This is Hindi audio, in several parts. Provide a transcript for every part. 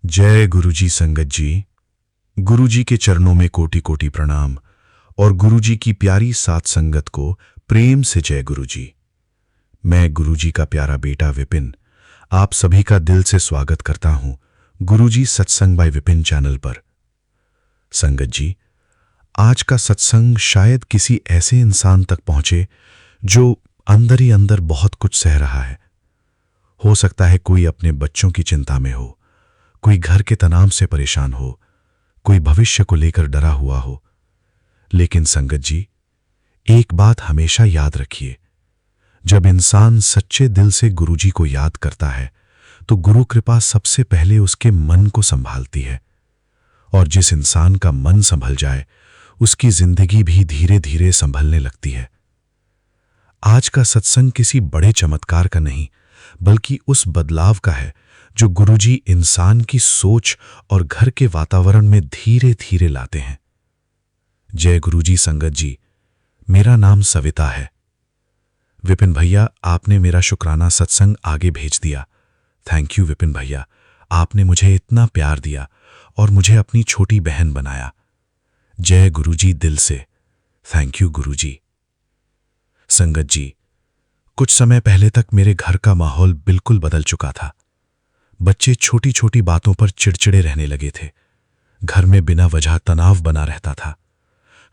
जय गुरुजी संगत जी। गुरुजी के चरणों में कोटि कोटि प्रणाम और गुरुजी की प्यारी साथ संगत को प्रेम से जय गुरुजी। मैं गुरुजी का प्यारा बेटा विपिन आप सभी का दिल से स्वागत करता हूं गुरुजी सत्संग बाय विपिन चैनल पर। संगत जी, आज का सत्संग शायद किसी ऐसे इंसान तक पहुंचे जो अंदर ही अंदर बहुत कुछ सह रहा है। हो सकता है कोई अपने बच्चों की चिंता में हो, कोई घर के तनाव से परेशान हो, कोई भविष्य को लेकर डरा हुआ हो। लेकिन संगत जी, एक बात हमेशा याद रखिए, जब इंसान सच्चे दिल से गुरुजी को याद करता है तो गुरु कृपा सबसे पहले उसके मन को संभालती है। और जिस इंसान का मन संभल जाए उसकी जिंदगी भी धीरे धीरे संभलने लगती है। आज का सत्संग किसी बड़े चमत्कार का नहीं बल्कि उस बदलाव का है जो गुरुजी इंसान की सोच और घर के वातावरण में धीरे धीरे लाते हैं। जय गुरुजी संगत जी। मेरा नाम सविता है। विपिन भैया, आपने मेरा शुक्राना सत्संग आगे भेज दिया। थैंक यू विपिन भैया, आपने मुझे इतना प्यार दिया और मुझे अपनी छोटी बहन बनाया। जय गुरुजी दिल से। थैंक यू गुरुजी। संगत जी, कुछ समय पहले तक मेरे घर का माहौल बिल्कुल बदल चुका था। बच्चे छोटी छोटी बातों पर चिड़चिड़े रहने लगे थे। घर में बिना वजह तनाव बना रहता था।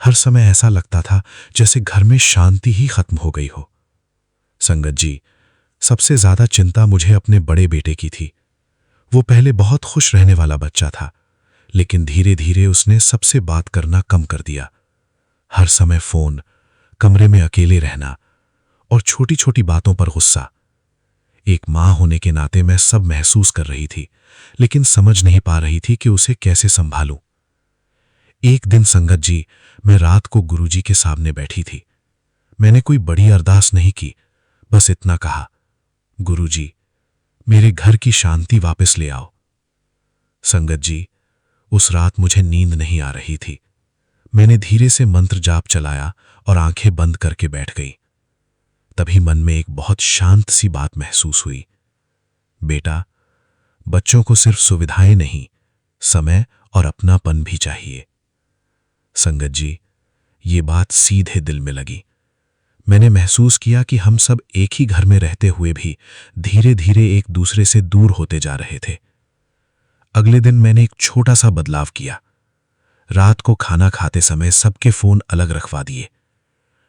हर समय ऐसा लगता था जैसे घर में शांति ही खत्म हो गई हो। संगत जी, सबसे ज्यादा चिंता मुझे अपने बड़े बेटे की थी। वो पहले बहुत खुश रहने वाला बच्चा था, लेकिन धीरे धीरे उसने सबसे बात करना कम कर दिया। हर समय फोन, कमरे में अकेले रहना और छोटी छोटी बातों पर गुस्सा। एक मां होने के नाते मैं सब महसूस कर रही थी, लेकिन समझ नहीं पा रही थी कि उसे कैसे संभालूं। एक दिन संगत जी, मैं रात को गुरुजी के सामने बैठी थी। मैंने कोई बड़ी अरदास नहीं की, बस इतना कहा, गुरुजी, मेरे घर की शांति वापस ले आओ। संगत जी, उस रात मुझे नींद नहीं आ रही थी। मैंने धीरे से मंत्र जाप चलाया और आंखें बंद करके बैठ गई। तभी मन में एक बहुत शांत सी बात महसूस हुई। बेटा, बच्चों को सिर्फ सुविधाएं नहीं, समय और अपनापन भी चाहिए। संगत जी, ये बात सीधे दिल में लगी। मैंने महसूस किया कि हम सब एक ही घर में रहते हुए भी धीरे धीरे एक दूसरे से दूर होते जा रहे थे। अगले दिन मैंने एक छोटा सा बदलाव किया। रात को खाना खाते समय सबके फोन अलग रखवा दिए।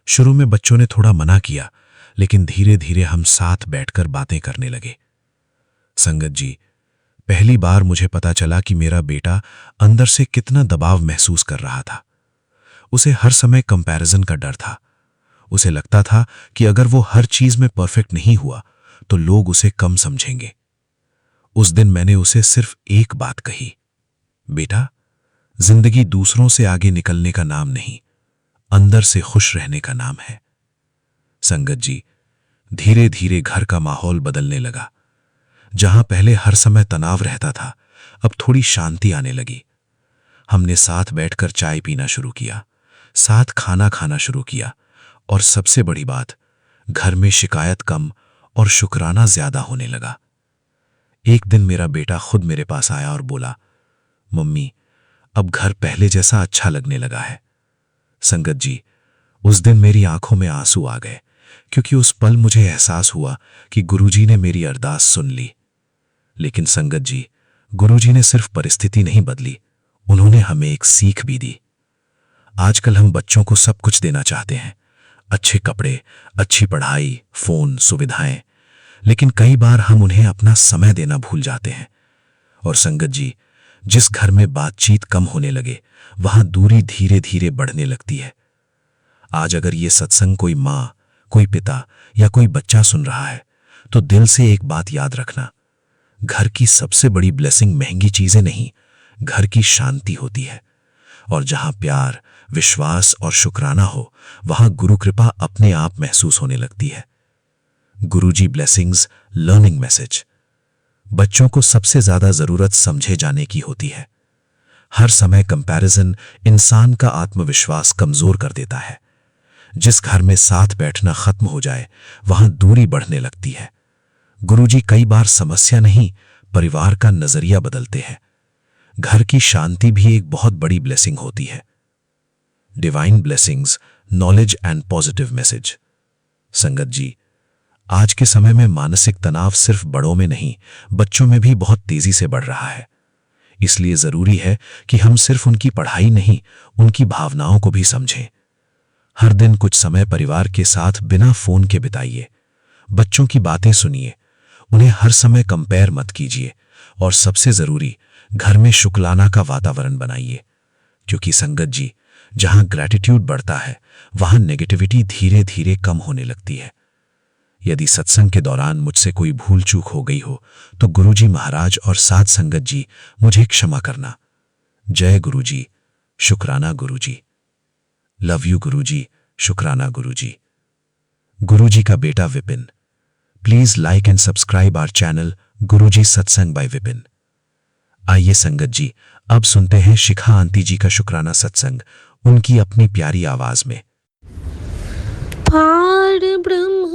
शुरू में बच्चों ने थोड़ा मना किया, लेकिन धीरे धीरे हम साथ बैठकर बातें करने लगे। संगत जी, पहली बार मुझे पता चला कि मेरा बेटा अंदर से कितना दबाव महसूस कर रहा था। उसे हर समय कंपैरिजन का डर था। उसे लगता था कि अगर वो हर चीज में परफेक्ट नहीं हुआ तो लोग उसे कम समझेंगे। उस दिन मैंने उसे सिर्फ एक बात कही, बेटा, जिंदगी दूसरों से आगे निकलने का नाम नहीं, अंदर से खुश रहने का नाम है। संगत जी, धीरे धीरे घर का माहौल बदलने लगा। जहां पहले हर समय तनाव रहता था, अब थोड़ी शांति आने लगी। हमने साथ बैठकर चाय पीना शुरू किया, साथ खाना खाना शुरू किया और सबसे बड़ी बात, घर में शिकायत कम और शुक्राना ज्यादा होने लगा। एक दिन मेरा बेटा खुद मेरे पास आया और बोला, मम्मी, अब घर पहले जैसा अच्छा लगने लगा है। संगत जी, उस दिन मेरी आंखों में आंसू आ गए, क्योंकि उस पल मुझे एहसास हुआ कि गुरुजी ने मेरी अरदास सुन ली। लेकिन संगत जी, गुरुजी ने सिर्फ परिस्थिति नहीं बदली, उन्होंने हमें एक सीख भी दी। आजकल हम बच्चों को सब कुछ देना चाहते हैं, अच्छे कपड़े, अच्छी पढ़ाई, फोन, सुविधाएं, लेकिन कई बार हम उन्हें अपना समय देना भूल जाते हैं। और संगत जी, जिस घर में बातचीत कम होने लगे वहां दूरी धीरे धीरे बढ़ने लगती है। आज अगर ये सत्संग कोई मां, कोई पिता या कोई बच्चा सुन रहा है तो दिल से एक बात याद रखना, घर की सबसे बड़ी ब्लेसिंग महंगी चीजें नहीं, घर की शांति होती है। और जहां प्यार, विश्वास और शुक्राना हो वहां गुरु कृपा अपने आप महसूस होने लगती है। गुरुजी ब्लेसिंग्स लर्निंग मैसेज। बच्चों को सबसे ज्यादा जरूरत समझे जाने की होती है। हर समय कंपैरिजन इंसान का आत्मविश्वास कमजोर कर देता है। जिस घर में साथ बैठना खत्म हो जाए वहां दूरी बढ़ने लगती है। गुरुजी कई बार समस्या नहीं, परिवार का नजरिया बदलते हैं। घर की शांति भी एक बहुत बड़ी ब्लेसिंग होती है। Divine blessings, knowledge and positive message. संगत जी, आज के समय में मानसिक तनाव सिर्फ बड़ों में नहीं, बच्चों में भी बहुत तेजी से बढ़ रहा है। इसलिए जरूरी है कि हम सिर्फ उनकी पढ़ाई नहीं, उनकी भावनाओं को भी समझें। हर दिन कुछ समय परिवार के साथ बिना फोन के बिताइए। बच्चों की बातें सुनिए, उन्हें हर समय कंपेयर मत कीजिए, और सबसे जरूरी, घर में शुक्राना का वातावरण बनाइए। क्योंकि संगत जी, जहां ग्रैटिट्यूड बढ़ता है, वहां नेगेटिविटी धीरे धीरे कम होने लगती है। यदि सत्संग के दौरान मुझसे कोई भूल चूक हो गई हो, तो गुरुजी महाराज और साथ संगत जी, मुझे क्षमा करना। जय गुरुजी, शुक्राना गुरुजी। लव यू गुरुजी, शुक्राना गुरुजी। गुरुजी का बेटा Vipin. Please like and subscribe our channel Guruji Satsang by Vipin. आइए संगत जी, अब सुनते हैं शिखा आंटी जी का शुक्राना सत्संग, उनकी अपनी प्यारी आवाज में। पार ब्रह्म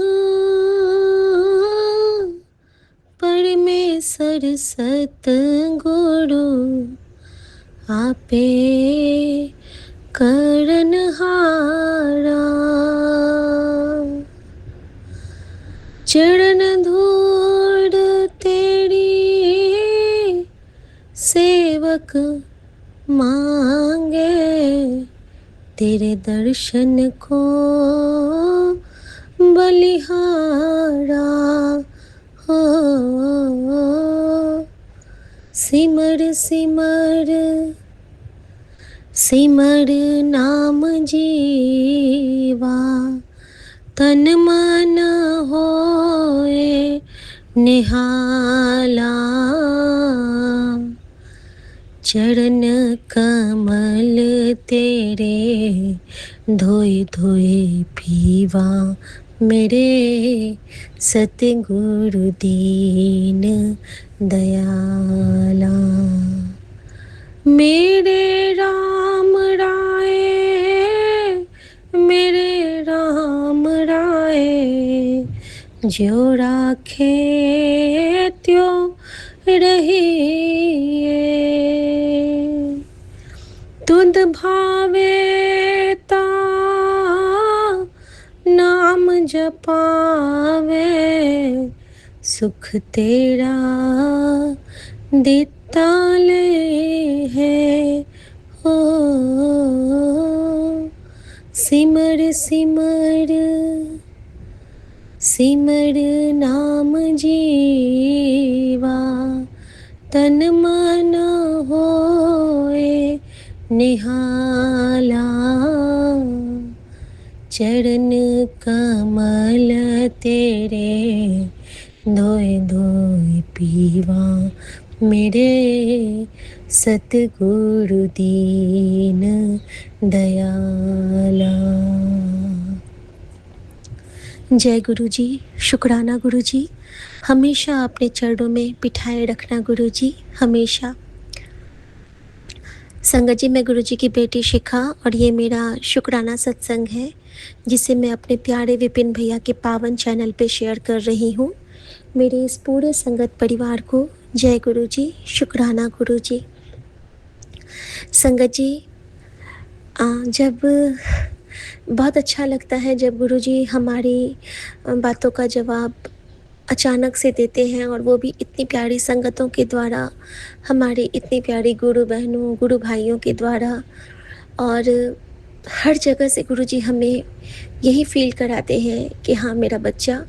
परमेश्वर सतगुरु आपे करनहारा, चरण धूड़ तेरी सेवक मांगे, तेरे दर्शन को बलिहारा हो। सिमर सिमर सिमर नाम जीवा, तन मन होए निहाला, चरण कमल तेरे धोए धोए पीवा, मेरे सतगुरु दीन दयाला। मेरे राम राय, मेरे राम राय, जो राखे त्यों रहिए, तुद भावे ता नाम जपावे, सुख तेरा दिता ले है हो। सिमर सिमर सिमर नाम जीवा, तन मन होए निहाला, चरण कमल तेरे धोए धोए पीवा, मेरे सतगुरु दीन दयाला। जय गुरुजी, शुक्राना गुरुजी। हमेशा अपने चरणों में बिठाए रखना गुरुजी, हमेशा। संगत जी, मैं गुरुजी की बेटी शिखा, और ये मेरा शुक्राना सत्संग है, जिसे मैं अपने प्यारे विपिन भैया के पावन चैनल पे शेयर कर रही हूँ। मेरे इस पूरे संगत परिवार को जय गुरुजी, शुक्राना गुरुजी। संगत जी, जब बहुत अच्छा लगता है जब गुरुजी हमारी बातों का जवाब अचानक से देते हैं, और वो भी इतनी प्यारी संगतों के द्वारा, हमारी इतनी प्यारी गुरु बहनों, गुरु भाइयों के द्वारा। और हर जगह से गुरुजी हमें यही फील कराते हैं कि हाँ मेरा बच्चा,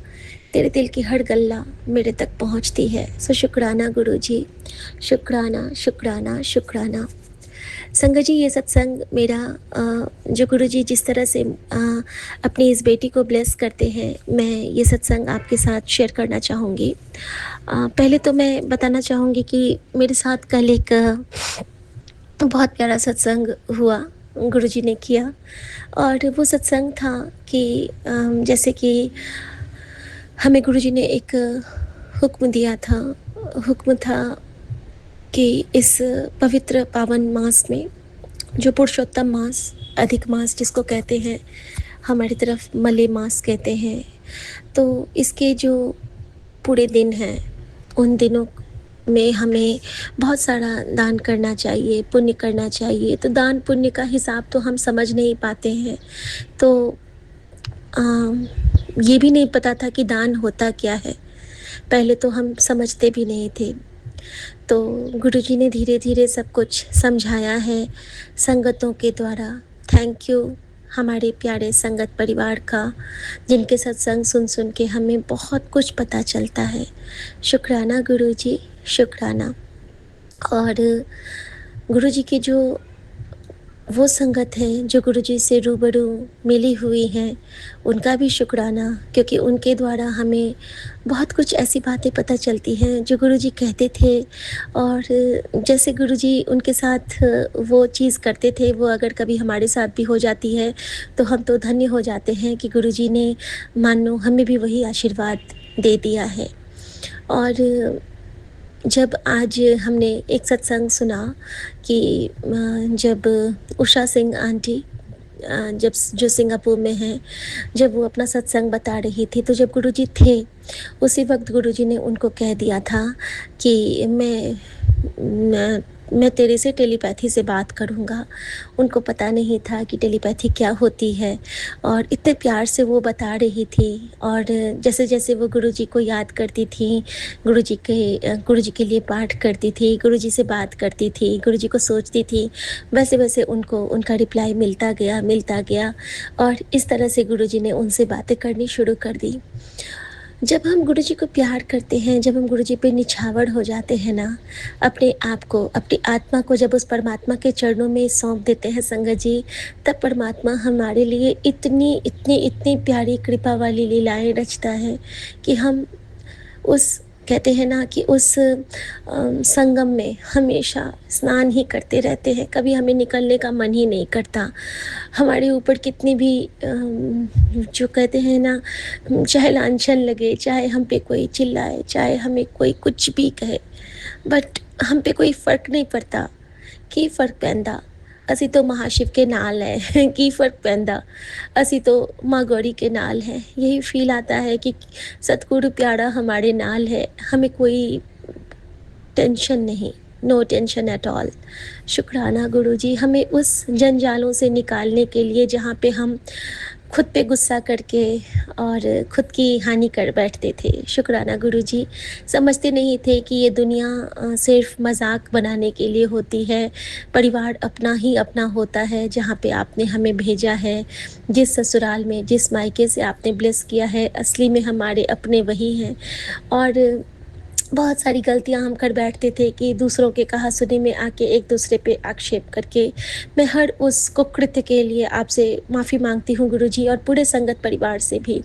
तेरे दिल की हर गल्ला मेरे तक पहुंचती है। सो शुक्राना गुरुजी, शुक्राना शुक्राना शुक्राना। संगत जी, ये सत्संग मेरा जो गुरुजी जिस तरह से अपनी इस बेटी को ब्लेस करते हैं, मैं ये सत्संग आपके साथ शेयर करना चाहूँगी। पहले तो मैं बताना चाहूँगी कि मेरे साथ कल एक बहुत प्यारा सत्संग हुआ, गुरुजी ने किया। और वो सत्संग था कि जैसे कि हमें गुरुजी ने एक हुक्म दिया था, हुक्म था कि इस पवित्र पावन मास में, जो पुरुषोत्तम मास, अधिक मास जिसको कहते हैं, हमारी तरफ मले मास कहते हैं, तो इसके जो पूरे दिन हैं, उन दिनों में हमें बहुत सारा दान करना चाहिए, पुण्य करना चाहिए। तो दान पुण्य का हिसाब तो हम समझ नहीं पाते हैं। तो ये भी नहीं पता था कि दान होता क्या है। पहले तो हम समझते भी नहीं थे। तो गुरुजी ने धीरे-धीरे सब कुछ समझाया है संगतों के द्वारा। थैंक यू हमारे प्यारे संगत परिवार का, जिनके सत्संग सुन-सुन के हमें बहुत कुछ पता चलता है। शुक्राना गुरुजी, शुक्राना। और गुरुजी की जो वो संगत है जो गुरुजी से रूबरू मिली हुई हैं, उनका भी शुक्राना, क्योंकि उनके द्वारा हमें बहुत कुछ ऐसी बातें पता चलती हैं जो गुरुजी कहते थे। और जैसे गुरुजी उनके साथ वो चीज़ करते थे, वो अगर कभी हमारे साथ भी हो जाती है तो हम तो धन्य हो जाते हैं कि गुरुजी ने मानो हमें भी वही आशीर्वाद दे दिया है। और जब आज हमने एक सत्संग सुना कि जब उषा सिंह आंटी जब जो सिंगापुर में हैं, जब वो अपना सत्संग बता रही थी, तो जब गुरुजी थे, उसी वक़्त गुरुजी ने उनको कह दिया था कि मैं मैं तेरे से टेलीपैथी से बात करूँगा। उनको पता नहीं था कि टेलीपैथी क्या होती है, और इतने प्यार से वो बता रही थी। और जैसे-जैसे वो गुरुजी को याद करती थी, गुरुजी के लिए पाठ करती थी, गुरुजी से बात करती थी, गुरुजी को सोचती थी, वैसे-वैसे उनको उनका रिप्लाई मिलता गया, और इस तरह से गुरुजी ने उनसे बातें करनी शुरू कर दी। जब हम गुरुजी को प्यार करते हैं, जब हम गुरुजी पे निछावर हो जाते हैं ना, अपने आप को, अपनी आत्मा को जब उस परमात्मा के चरणों में सौंप देते हैं संगत जी, तब परमात्मा हमारे लिए इतनी प्यारी कृपा वाली लीलाएँ रचता है कि हम उस कहते हैं ना कि उस संगम में हमेशा स्नान ही करते रहते हैं, कभी हमें निकलने का मन ही नहीं करता। हमारे ऊपर कितनी भी जो कहते हैं ना, चाहे लांछन लगे, चाहे हम पे कोई चिल्लाए, चाहे हमें कोई कुछ भी कहे, बट हम पे कोई फ़र्क नहीं पड़ता। की फ़र्क पैंदा, ਅਸੀਂ तो महाशिव के नाल है की फ़र्क पैंदा, ਅਸੀਂ तो माँ गौरी के नाल हैं। यही फ़ील आता है कि सतगुरु प्यारा हमारे नाल है, हमें कोई टेंशन नहीं, नो टेंशन एट ऑल। शुक्राना गुरुजी, हमें उस जंजालों से निकालने के लिए जहाँ पे हम खुद पे गुस्सा करके और खुद की हानि कर बैठते थे। शुक्राना गुरुजी, समझते नहीं थे कि ये दुनिया सिर्फ मजाक बनाने के लिए होती है। परिवार अपना ही अपना होता है, जहाँ पे आपने हमें भेजा है, जिस ससुराल में, जिस मायके से आपने ब्लेस किया है, असली में हमारे अपने वही हैं। और बहुत सारी गलतियाँ हम कर बैठते थे कि दूसरों के कहा सुनी में आके एक दूसरे पे आक्षेप करके। मैं हर उस कुकृत्य के लिए आपसे माफ़ी मांगती हूँ गुरुजी, और पूरे संगत परिवार से भी।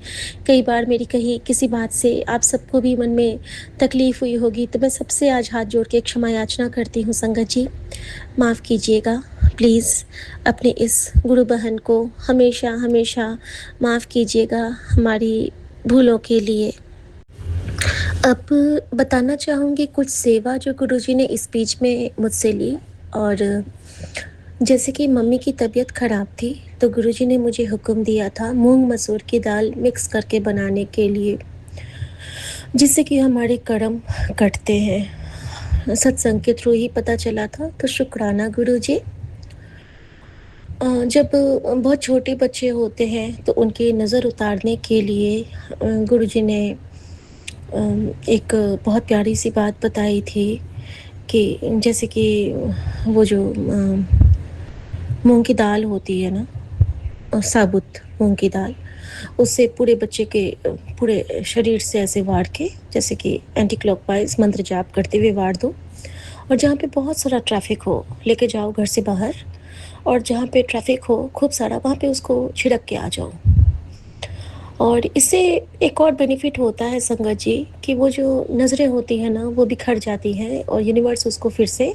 कई बार मेरी कही किसी बात से आप सबको भी मन में तकलीफ़ हुई होगी, तो मैं सबसे आज हाथ जोड़ के क्षमा याचना करती हूँ संगत जी, माफ़ कीजिएगा प्लीज़। अपने इस गुरु बहन को हमेशा माफ़ कीजिएगा हमारी भूलों के लिए। अब बताना चाहूँगी कुछ सेवा जो गुरुजी ने इस बीच में मुझसे ली। और जैसे कि मम्मी की तबीयत ख़राब थी, तो गुरुजी ने मुझे हुक्म दिया था मूंग मसूर की दाल मिक्स करके बनाने के लिए, जिससे कि हमारे कर्म कटते हैं। सत्संग के थ्रू ही पता चला था, तो शुक्राना गुरुजी। जब बहुत छोटे बच्चे होते हैं तो उनकी नज़र उतारने के लिए गुरुजी ने एक बहुत प्यारी सी बात बताई थी कि जैसे कि वो जो मूँग की दाल होती है ना, साबुत मूँग की दाल, उससे पूरे बच्चे के पूरे शरीर से ऐसे वार के, जैसे कि एंटी क्लॉकवाइज़ मंत्र जाप करते हुए वार दो, और जहाँ पे बहुत सारा ट्रैफ़िक हो, लेके जाओ घर से बाहर, और जहाँ पे ट्रैफ़िक हो खूब सारा, वहाँ पे उसको छिड़क के आ जाओ। और इससे एक और बेनिफिट होता है संगत जी कि वो जो नज़रें होती हैं ना, वो बिखर जाती हैं और यूनिवर्स उसको फिर से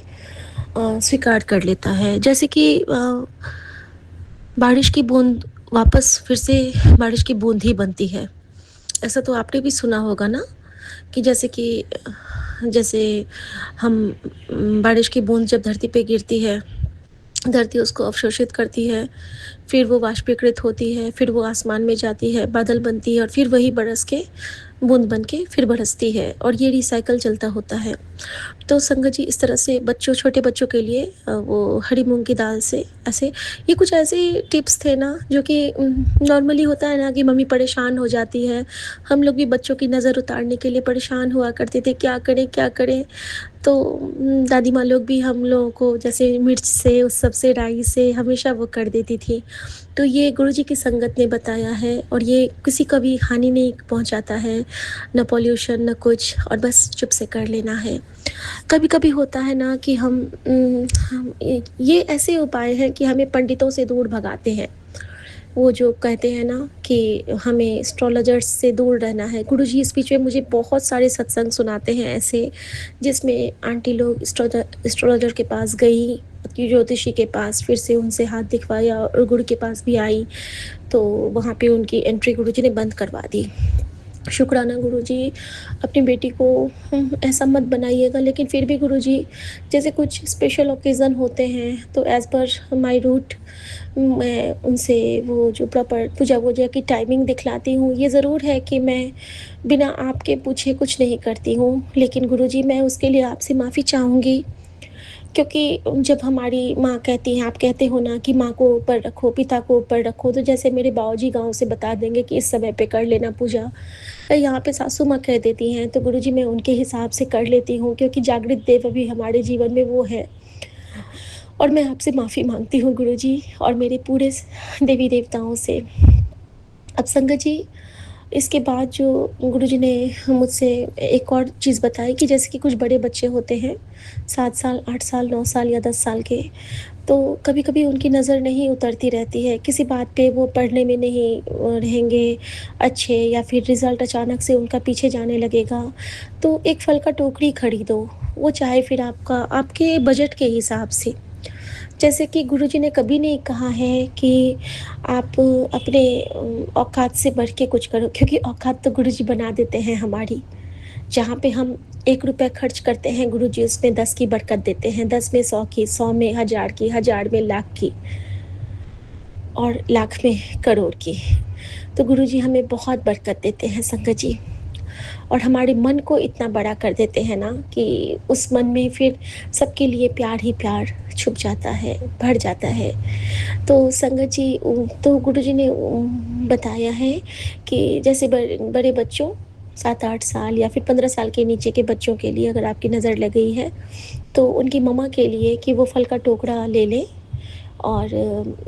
स्वीकार कर लेता है। जैसे कि बारिश की बूंद वापस फिर से बारिश की बूंद ही बनती है। ऐसा तो आपने भी सुना होगा ना कि जैसे हम बारिश की बूंद जब धरती पे गिरती है, धरती उसको अवशोषित करती है, फिर वो वाष्पीकृत होती है, फिर वो आसमान में जाती है, बादल बनती है और फिर वही बरस के बूँद बन के फिर बरसती है और ये रिसाइकल चलता होता है। तो संगत जी, इस तरह से बच्चों छोटे बच्चों के लिए वो हरी मूँग की दाल से ऐसे ये कुछ ऐसे टिप्स थे ना जो कि नॉर्मली होता है ना कि मम्मी परेशान हो जाती है। हम लोग भी बच्चों की नज़र उतारने के लिए परेशान हुआ करते थे, क्या करें, क्या करें? तो दादी माँ लोग भी हम लोगों को जैसे मिर्च से, उस सब से, राई से हमेशा वो कर देती थी। तो ये गुरुजी की संगत ने बताया है और ये किसी का भी हानि नहीं पहुँचाता है, ना पॉल्यूशन ना कुछ, और बस चुप से कर लेना है। कभी-कभी होता है ना कि हम ये ऐसे उपाय हैं कि हमें पंडितों से दूर भगाते हैं। वो जो कहते हैं ना कि हमें एस्ट्रोलॉजर्स से दूर रहना है। गुरुजी इस बीच में मुझे बहुत सारे सत्संग सुनाते हैं ऐसे, जिसमें आंटी लोग एस्ट्रोलॉजर के पास गई, ज्योतिषी के पास, फिर से उनसे हाथ दिखवाया और गुरु के पास भी आई, तो वहाँ पे उनकी एंट्री गुरुजी ने बंद करवा दी। शुक्राना गुरुजी, अपनी बेटी को ऐसा मत बनाइएगा, लेकिन फिर भी गुरुजी जैसे कुछ स्पेशल ओकेज़न होते हैं तो एज़ पर माय रूट मैं उनसे वो जो प्रॉपर पूजा वूजा की टाइमिंग दिखलाती हूँ। ये ज़रूर है कि मैं बिना आपके पूछे कुछ नहीं करती हूँ, लेकिन गुरुजी मैं उसके लिए आपसे माफ़ी चाहूँगी, क्योंकि जब हमारी माँ कहती हैं, आप कहते हो ना कि माँ को ऊपर रखो, पिता को ऊपर रखो, तो जैसे मेरे बाबूजी गाँव से बता देंगे कि इस समय पे कर लेना पूजा। यहाँ पे सासू माँ कह देती हैं, तो गुरुजी मैं उनके हिसाब से कर लेती हूँ, क्योंकि जागृत देव अभी हमारे जीवन में वो है। और मैं आपसे माफ़ी माँगती हूँ गुरुजी और मेरे पूरे देवी देवताओं से। अब संगत जी, इसके बाद जो गुरुजी ने मुझसे एक और चीज़ बताई कि जैसे कि कुछ बड़े बच्चे होते हैं, 7 साल, 8 साल, 9 साल या 10 साल के, तो कभी-कभी उनकी नज़र नहीं उतरती रहती है, किसी बात पे वो पढ़ने में नहीं रहेंगे अच्छे, या फिर रिज़ल्ट अचानक से उनका पीछे जाने लगेगा। तो एक फल का टोकरी खरीदो, वो चाहे फिर आपका आपके बजट के हिसाब से। जैसे कि गुरुजी ने कभी नहीं कहा है कि आप अपने औकात से बढ़ के कुछ करो, क्योंकि औकात तो गुरुजी बना देते हैं हमारी। जहाँ पे हम 1 रुपया खर्च करते हैं, गुरुजी उसमें 10 की बरकत देते हैं, 10 में 100 की, 100 में 1000 की, 1000 में लाख की और लाख में करोड़ की। तो गुरुजी हमें बहुत बरकत देते हैं संगत जी, और हमारे मन को इतना बड़ा कर देते हैं ना कि उस मन में फिर सबके लिए प्यार ही प्यार छुप जाता है, भर जाता है। तो संगत जी तो गुरुजी ने बताया है कि जैसे बड़े बच्चों 7-8 साल या फिर 15 साल के नीचे के बच्चों के लिए अगर आपकी नज़र लग गई है, तो उनकी मम्मा के लिए कि वो फल का टोकरा ले लें और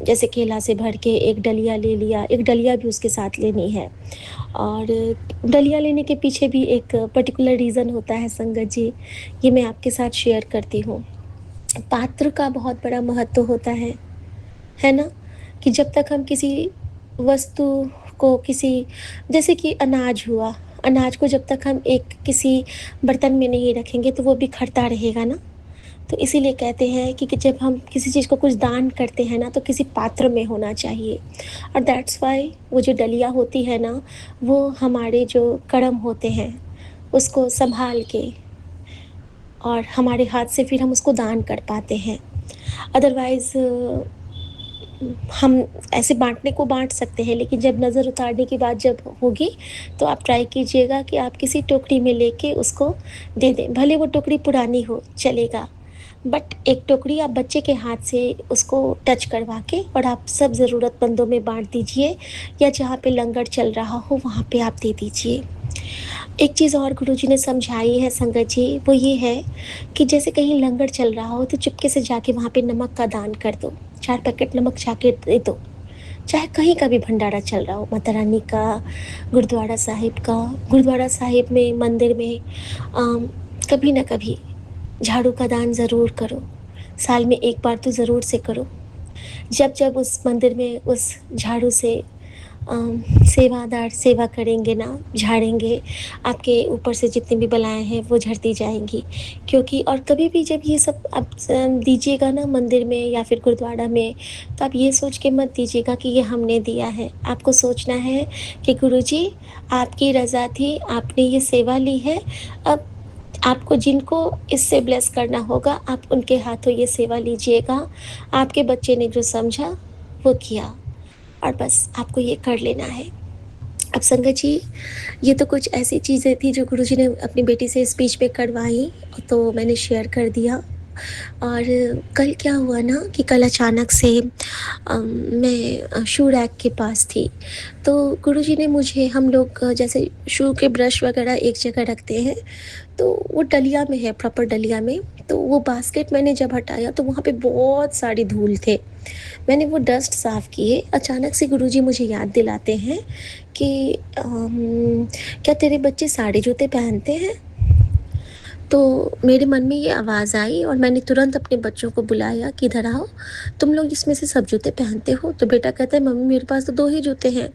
जैसे केला से भर के एक डलिया ले लिया, एक डलिया भी उसके साथ लेनी है। और डलिया लेने के पीछे भी एक पर्टिकुलर रीज़न होता है संगत जी, ये मैं आपके साथ शेयर करती हूँ। पात्र का बहुत बड़ा महत्व होता है ना? कि जब तक हम किसी वस्तु को किसी, जैसे कि अनाज हुआ, अनाज को जब तक हम एक किसी बर्तन में नहीं रखेंगे तो वो बिखरता रहेगा ना? तो इसीलिए कहते हैं कि जब हम किसी चीज़ को कुछ दान करते हैं ना, तो किसी पात्र में होना चाहिए, और दैट्स व्हाई वो जो डलिया होती है ना, वो हमारे जो कर्म होते हैं, उसको सँभाल के और हमारे हाथ से फिर हम उसको दान कर पाते हैं। अदरवाइज़ हम ऐसे बाँटने को बाँट सकते हैं, लेकिन जब नज़र उतारने की बात जब होगी, तो आप ट्राई कीजिएगा कि आप किसी टोकरी में लेके उसको दे दें। भले वो टोकरी पुरानी हो, चलेगा, बट एक टोकरी आप बच्चे के हाथ से उसको टच करवा के और आप सब ज़रूरतमंदों में बाँट दीजिए, या जहाँ पे लंगर चल रहा हो, वहाँ पे आप दे दीजिए। एक चीज़ और गुरुजी ने समझाई है संगत जी, वो ये है कि जैसे कहीं लंगर चल रहा हो, तो चुपके से जाके वहाँ पे नमक का दान कर दो। 4 पैकेट नमक जाके दे दो। चाहे कहीं का भी भंडारा चल रहा हो, माता रानी का, गुरुद्वारा साहिब का, गुरुद्वारा साहिब में, मंदिर में कभी न कभी झाड़ू का दान ज़रूर करो। साल में 1 बार तो ज़रूर से करो। जब-जब उस मंदिर में उस झाड़ू से सेवादार सेवा करेंगे ना, झाड़ेंगे, आपके ऊपर से जितनी भी बलाएँ हैं वो झड़ती जाएँगी। क्योंकि और कभी भी जब ये सब आप दीजिएगा ना मंदिर में या फिर गुरुद्वारा में, तो आप ये सोच के मत दीजिएगा कि ये हमने दिया है। आपको सोचना है कि गुरुजी, आपकी रज़ा थी, आपने ये सेवा ली है, अब आपको जिनको इससे ब्लेस करना होगा, आप उनके हाथों ये सेवा लीजिएगा। आपके बच्चे ने जो समझा, वो किया और बस आपको ये कर लेना है। अब संगत जी, ये तो कुछ ऐसी चीज़ें थी जो गुरुजी ने अपनी बेटी से स्पीच में करवाई, तो मैंने शेयर कर दिया। और कल क्या हुआ ना कि कल अचानक से मैं शू रैक के पास थी, तो गुरुजी ने मुझे, हम लोग जैसे शू के ब्रश वगैरह एक जगह रखते हैं, तो वो डलिया में है, प्रॉपर डलिया में। तो वो बास्केट मैंने जब हटाया तो वहाँ पे बहुत सारी धूल थे। मैंने वो डस्ट साफ़ किए, अचानक से गुरुजी मुझे याद दिलाते हैं कि क्या तेरे बच्चे साड़ी जूते पहनते हैं? तो मेरे मन में ये आवाज़ आई और मैंने तुरंत अपने बच्चों को बुलाया कि इधर आओ, तुम लोग इसमें से सब जूते पहनते हो? तो बेटा कहता है मम्मी मेरे पास तो 2 ही जूते हैं।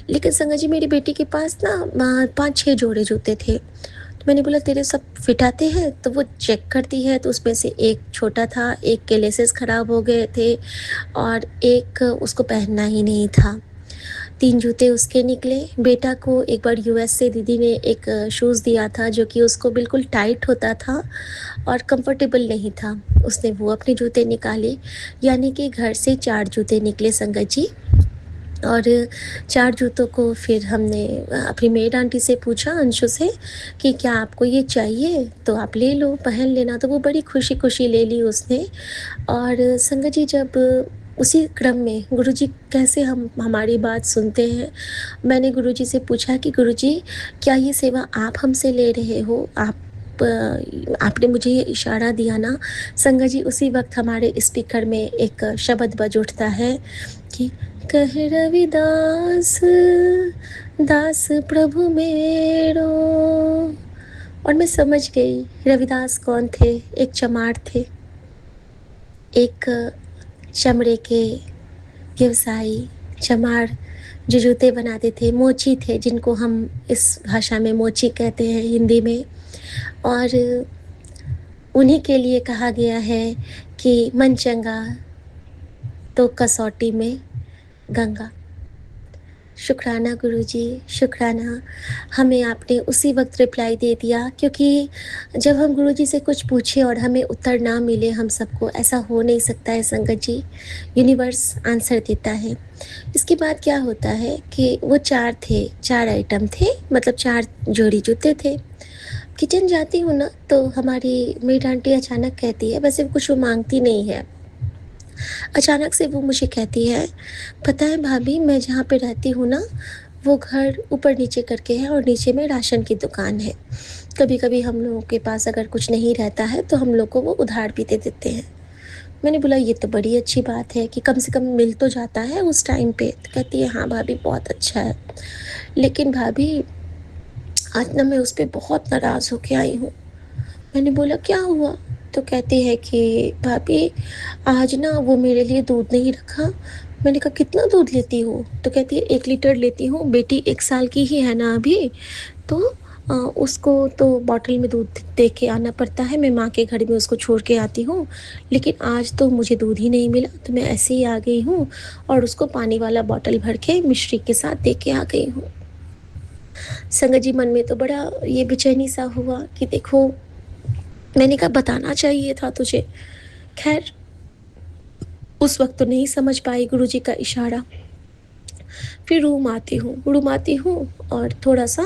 लेकिन संगत जी, मेरी बेटी के पास ना 5-6 जोड़े जूते थे। तो मैंने बोला तेरे सब फिट आते हैं? तो वो चेक करती है, तो उसमें से एक छोटा था, एक के लेसेस ख़राब हो गए थे और एक उसको पहनना ही नहीं था। 3 जूते उसके निकले। बेटा को एक बार यूएस से दीदी ने एक शूज़ दिया था जो कि उसको बिल्कुल टाइट होता था और कंफर्टेबल नहीं था। उसने वो अपने जूते निकाले, यानी कि घर से 4 जूते निकले संगत जी। और 4 जूतों को फिर हमने अपनी मेड आंटी से पूछा, अंशु से, कि क्या आपको ये चाहिए? तो आप ले लो, पहन लेना। तो वो बड़ी खुशी-खुशी ले ली उसने। और संगत जी, जब उसी क्रम में गुरुजी कैसे हम हमारी बात सुनते हैं, मैंने गुरुजी से पूछा कि गुरुजी, क्या ये सेवा आप हमसे ले रहे हो? आपने मुझे ये इशारा दिया ना। संगत जी, उसी वक्त हमारे स्पीकर में एक शब्द बज उठता है कि कह रविदास दास प्रभु मेरो। और मैं समझ गई रविदास कौन थे। एक चमार थे, एक चमड़े के व्यवसायी, चमार जो जूते बनाते थे, मोची थे जिनको हम इस भाषा में मोची कहते हैं हिंदी में। और उन्हीं के लिए कहा गया है कि मन चंगा तो कसौटी में गंगा। शुक्राना गुरुजी, शुक्राना। हमें आपने उसी वक्त रिप्लाई दे दिया, क्योंकि जब हम गुरुजी से कुछ पूछे और हमें उत्तर ना मिले, हम सबको, ऐसा हो नहीं सकता है संगत जी। यूनिवर्स आंसर देता है। इसके बाद क्या होता है कि वो 4 थे, 4 आइटम थे, मतलब 4 जोड़ी जूते थे। किचन जाती हूँ ना, तो हमारी मेड आंटी अचानक कहती है, वैसे कुछ वो मांगती नहीं है, अचानक से वो मुझे कहती है, पता है भाभी, मैं जहाँ पे रहती हूँ ना, वो घर ऊपर नीचे करके है और नीचे में राशन की दुकान है। कभी कभी हम लोगों के पास अगर कुछ नहीं रहता है तो हम लोग को वो उधार भी दे देते हैं। मैंने बोला ये तो बड़ी अच्छी बात है कि कम से कम मिल तो जाता है उस टाइम पे। तो कहती है हाँ भाभी, बहुत अच्छा है, लेकिन भाभी आज ना मैं उस पर बहुत नाराज़ होके आई हूँ। मैंने बोला क्या हुआ? तो कहती है कि भाभी, आज ना वो मेरे लिए दूध नहीं रखा। मैंने कहा कितना दूध लेती हो? तो कहती है 1 लीटर लेती हूँ, बेटी 1 साल की ही है ना अभी, तो उसको तो बॉटल में दूध दे के आना पड़ता है, मैं माँ के घर में उसको छोड़ के आती हूँ, लेकिन आज तो मुझे दूध ही नहीं मिला, तो मैं ऐसे ही आ गई हूँ और उसको पानी वाला बॉटल भर के मिश्री के साथ दे के आ गई हूँ। संगत जी, मन में तो बड़ा ये बेचैनी सा हुआ कि देखो, मैंने कहा बताना चाहिए था तुझे। खैर, उस वक्त तो नहीं समझ पाई गुरुजी का इशारा। फिर रूम आती हूँ और थोड़ा सा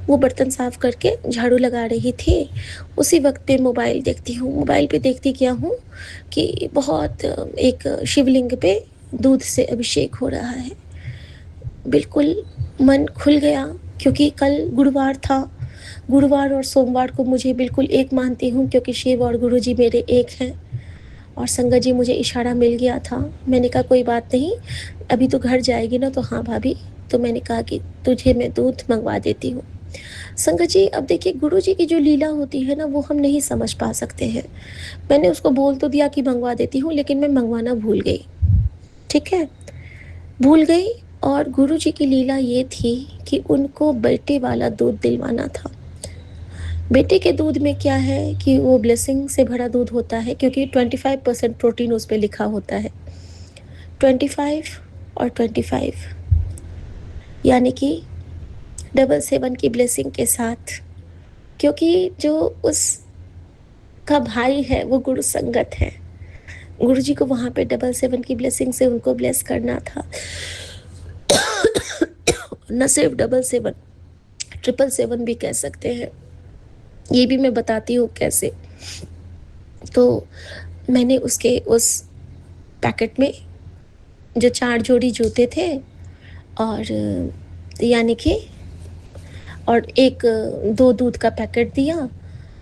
वो बर्तन साफ करके झाड़ू लगा रही थी। उसी वक्त पे मोबाइल देखती हूँ। मोबाइल पे देखती क्या हूँ कि बहुत एक शिवलिंग पे दूध से अभिषेक हो रहा है। बिल्कुल मन खुल गया, क्योंकि कल गुरुवार था। गुरुवार और सोमवार को मुझे बिल्कुल एक मानती हूँ, क्योंकि शिव और गुरुजी मेरे एक हैं। और संगत जी, मुझे इशारा मिल गया था। मैंने कहा कोई बात नहीं, अभी तो घर जाएगी ना? तो हाँ भाभी। तो मैंने कहा कि तुझे मैं दूध मंगवा देती हूँ। संगत जी, अब देखिए, गुरु जी की जो लीला होती है ना, वो हम नहीं समझ पा सकते हैं। मैंने उसको बोल तो दिया कि मंगवा देती हूँ, लेकिन मैं मंगवाना भूल गई। ठीक है, भूल गई। और गुरु जी की लीला ये थी कि उनको बेटे वाला दूध दिलवाना था। बेटे के दूध में क्या है कि वो ब्लेसिंग से भरा दूध होता है, क्योंकि 25% प्रोटीन उस पर लिखा होता है। 25 और 25, यानी कि 777 की ब्लेसिंग के साथ क्योंकि जो उसका भाई है वो गुरु संगत है। गुरुजी को वहाँ पे डबल 7 की ब्लेसिंग से उनको ब्लेस करना था। न सिर्फ डबल 7, ट्रिपल 7 भी कह सकते हैं। ये भी मैं बताती हूँ कैसे। तो मैंने उसके उस पैकेट में जो 4 जोड़ी जूते थे और यानी कि और एक 2 दूध का पैकेट दिया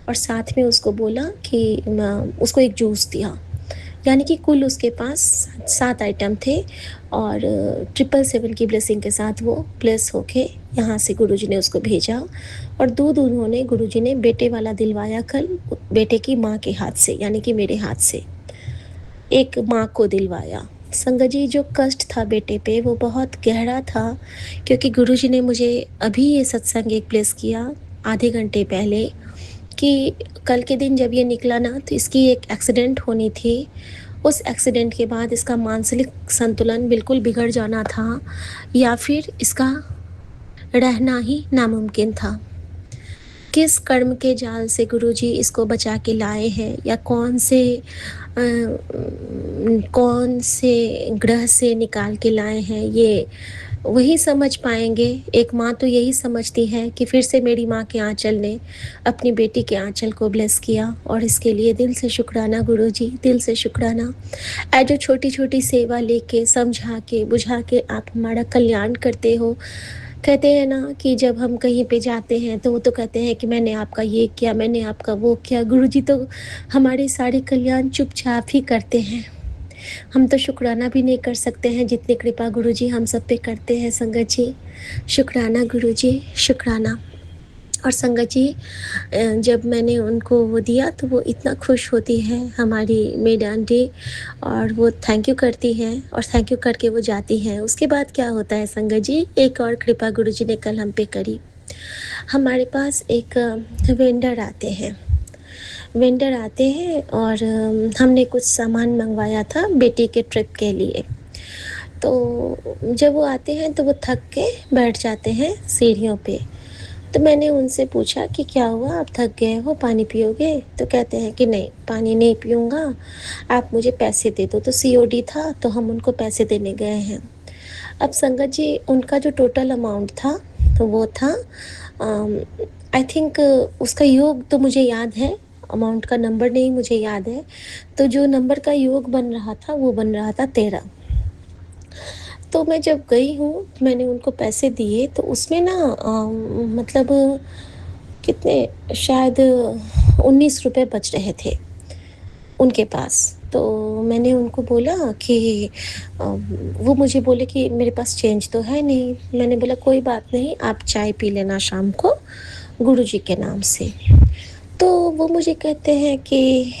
और साथ में उसको बोला कि उसको एक जूस दिया। यानी कि कुल उसके पास 7 आइटम थे और 777 की ब्लेसिंग के साथ वो ब्लेस होके यहाँ से गुरुजी ने उसको भेजा। और दूध उन्होंने गुरुजी ने बेटे वाला दिलवाया कल बेटे की माँ के हाथ से, यानी कि मेरे हाथ से एक माँ को दिलवाया। संगत जी, जो कष्ट था बेटे पे वो बहुत गहरा था, क्योंकि गुरुजी ने मुझे अभी ये सत्संग एक प्लेस किया आधे घंटे पहले कि कल के दिन जब ये निकला ना तो इसकी एक एक्सीडेंट होनी थी। उस एक्सीडेंट के बाद इसका मानसिक संतुलन बिल्कुल बिगड़ जाना था या फिर इसका रहना ही नामुमकिन था। किस कर्म के जाल से गुरुजी इसको बचा के लाए हैं या कौन से ग्रह से निकाल के लाए हैं, ये वही समझ पाएंगे। एक माँ तो यही समझती है कि फिर से मेरी माँ के आंचल ने अपनी बेटी के आंचल को ब्लेस किया, और इसके लिए दिल से शुक्राना गुरुजी, दिल से शुक्राना। जो छोटी छोटी सेवा लेके समझा के बुझा के आप हमारा कल्याण करते हो। कहते हैं ना कि जब हम कहीं पे जाते हैं तो वो तो कहते हैं कि मैंने आपका ये किया, मैंने आपका वो किया। गुरुजी तो हमारे सारे कल्याण चुपचाप ही करते हैं। हम तो शुक्राना भी नहीं कर सकते हैं जितनी कृपा गुरुजी हम सब पे करते हैं। संगत जी, शुक्राना गुरुजी, शुक्राना। और संगत जी, जब मैंने उनको वो दिया तो वो इतना खुश होती है हमारी मेड आंटी, और वो थैंक यू करती हैं और थैंक यू करके वो जाती हैं। उसके बाद क्या होता है संगत जी, एक और कृपा गुरुजी ने कल हम पे करी। हमारे पास एक वेंडर आते हैं, और हमने कुछ सामान मंगवाया था बेटी के ट्रिप के लिए। तो जब वो आते हैं तो वो थक के बैठ जाते हैं सीढ़ियों पे। तो मैंने उनसे पूछा कि क्या हुआ, आप थक गए हो, पानी पियोगे? तो कहते हैं कि नहीं, पानी नहीं पीऊँगा, आप मुझे पैसे दे दो। तो सीओडी था तो हम उनको पैसे देने गए हैं। अब संगत जी, उनका जो टोटल अमाउंट था तो वो था आई थिंक, उसका योग तो मुझे याद है, अमाउंट का नंबर नहीं मुझे याद है। तो जो नंबर का योग बन रहा था वो बन रहा था 13। तो मैं जब गई हूँ, मैंने उनको पैसे दिए तो उसमें ना मतलब कितने, शायद 19 रुपए बच रहे थे उनके पास। तो मैंने उनको बोला कि वो मुझे बोले कि मेरे पास चेंज तो है नहीं। मैंने बोला कोई बात नहीं, आप चाय पी लेना शाम को गुरुजी के नाम से। तो वो मुझे कहते हैं कि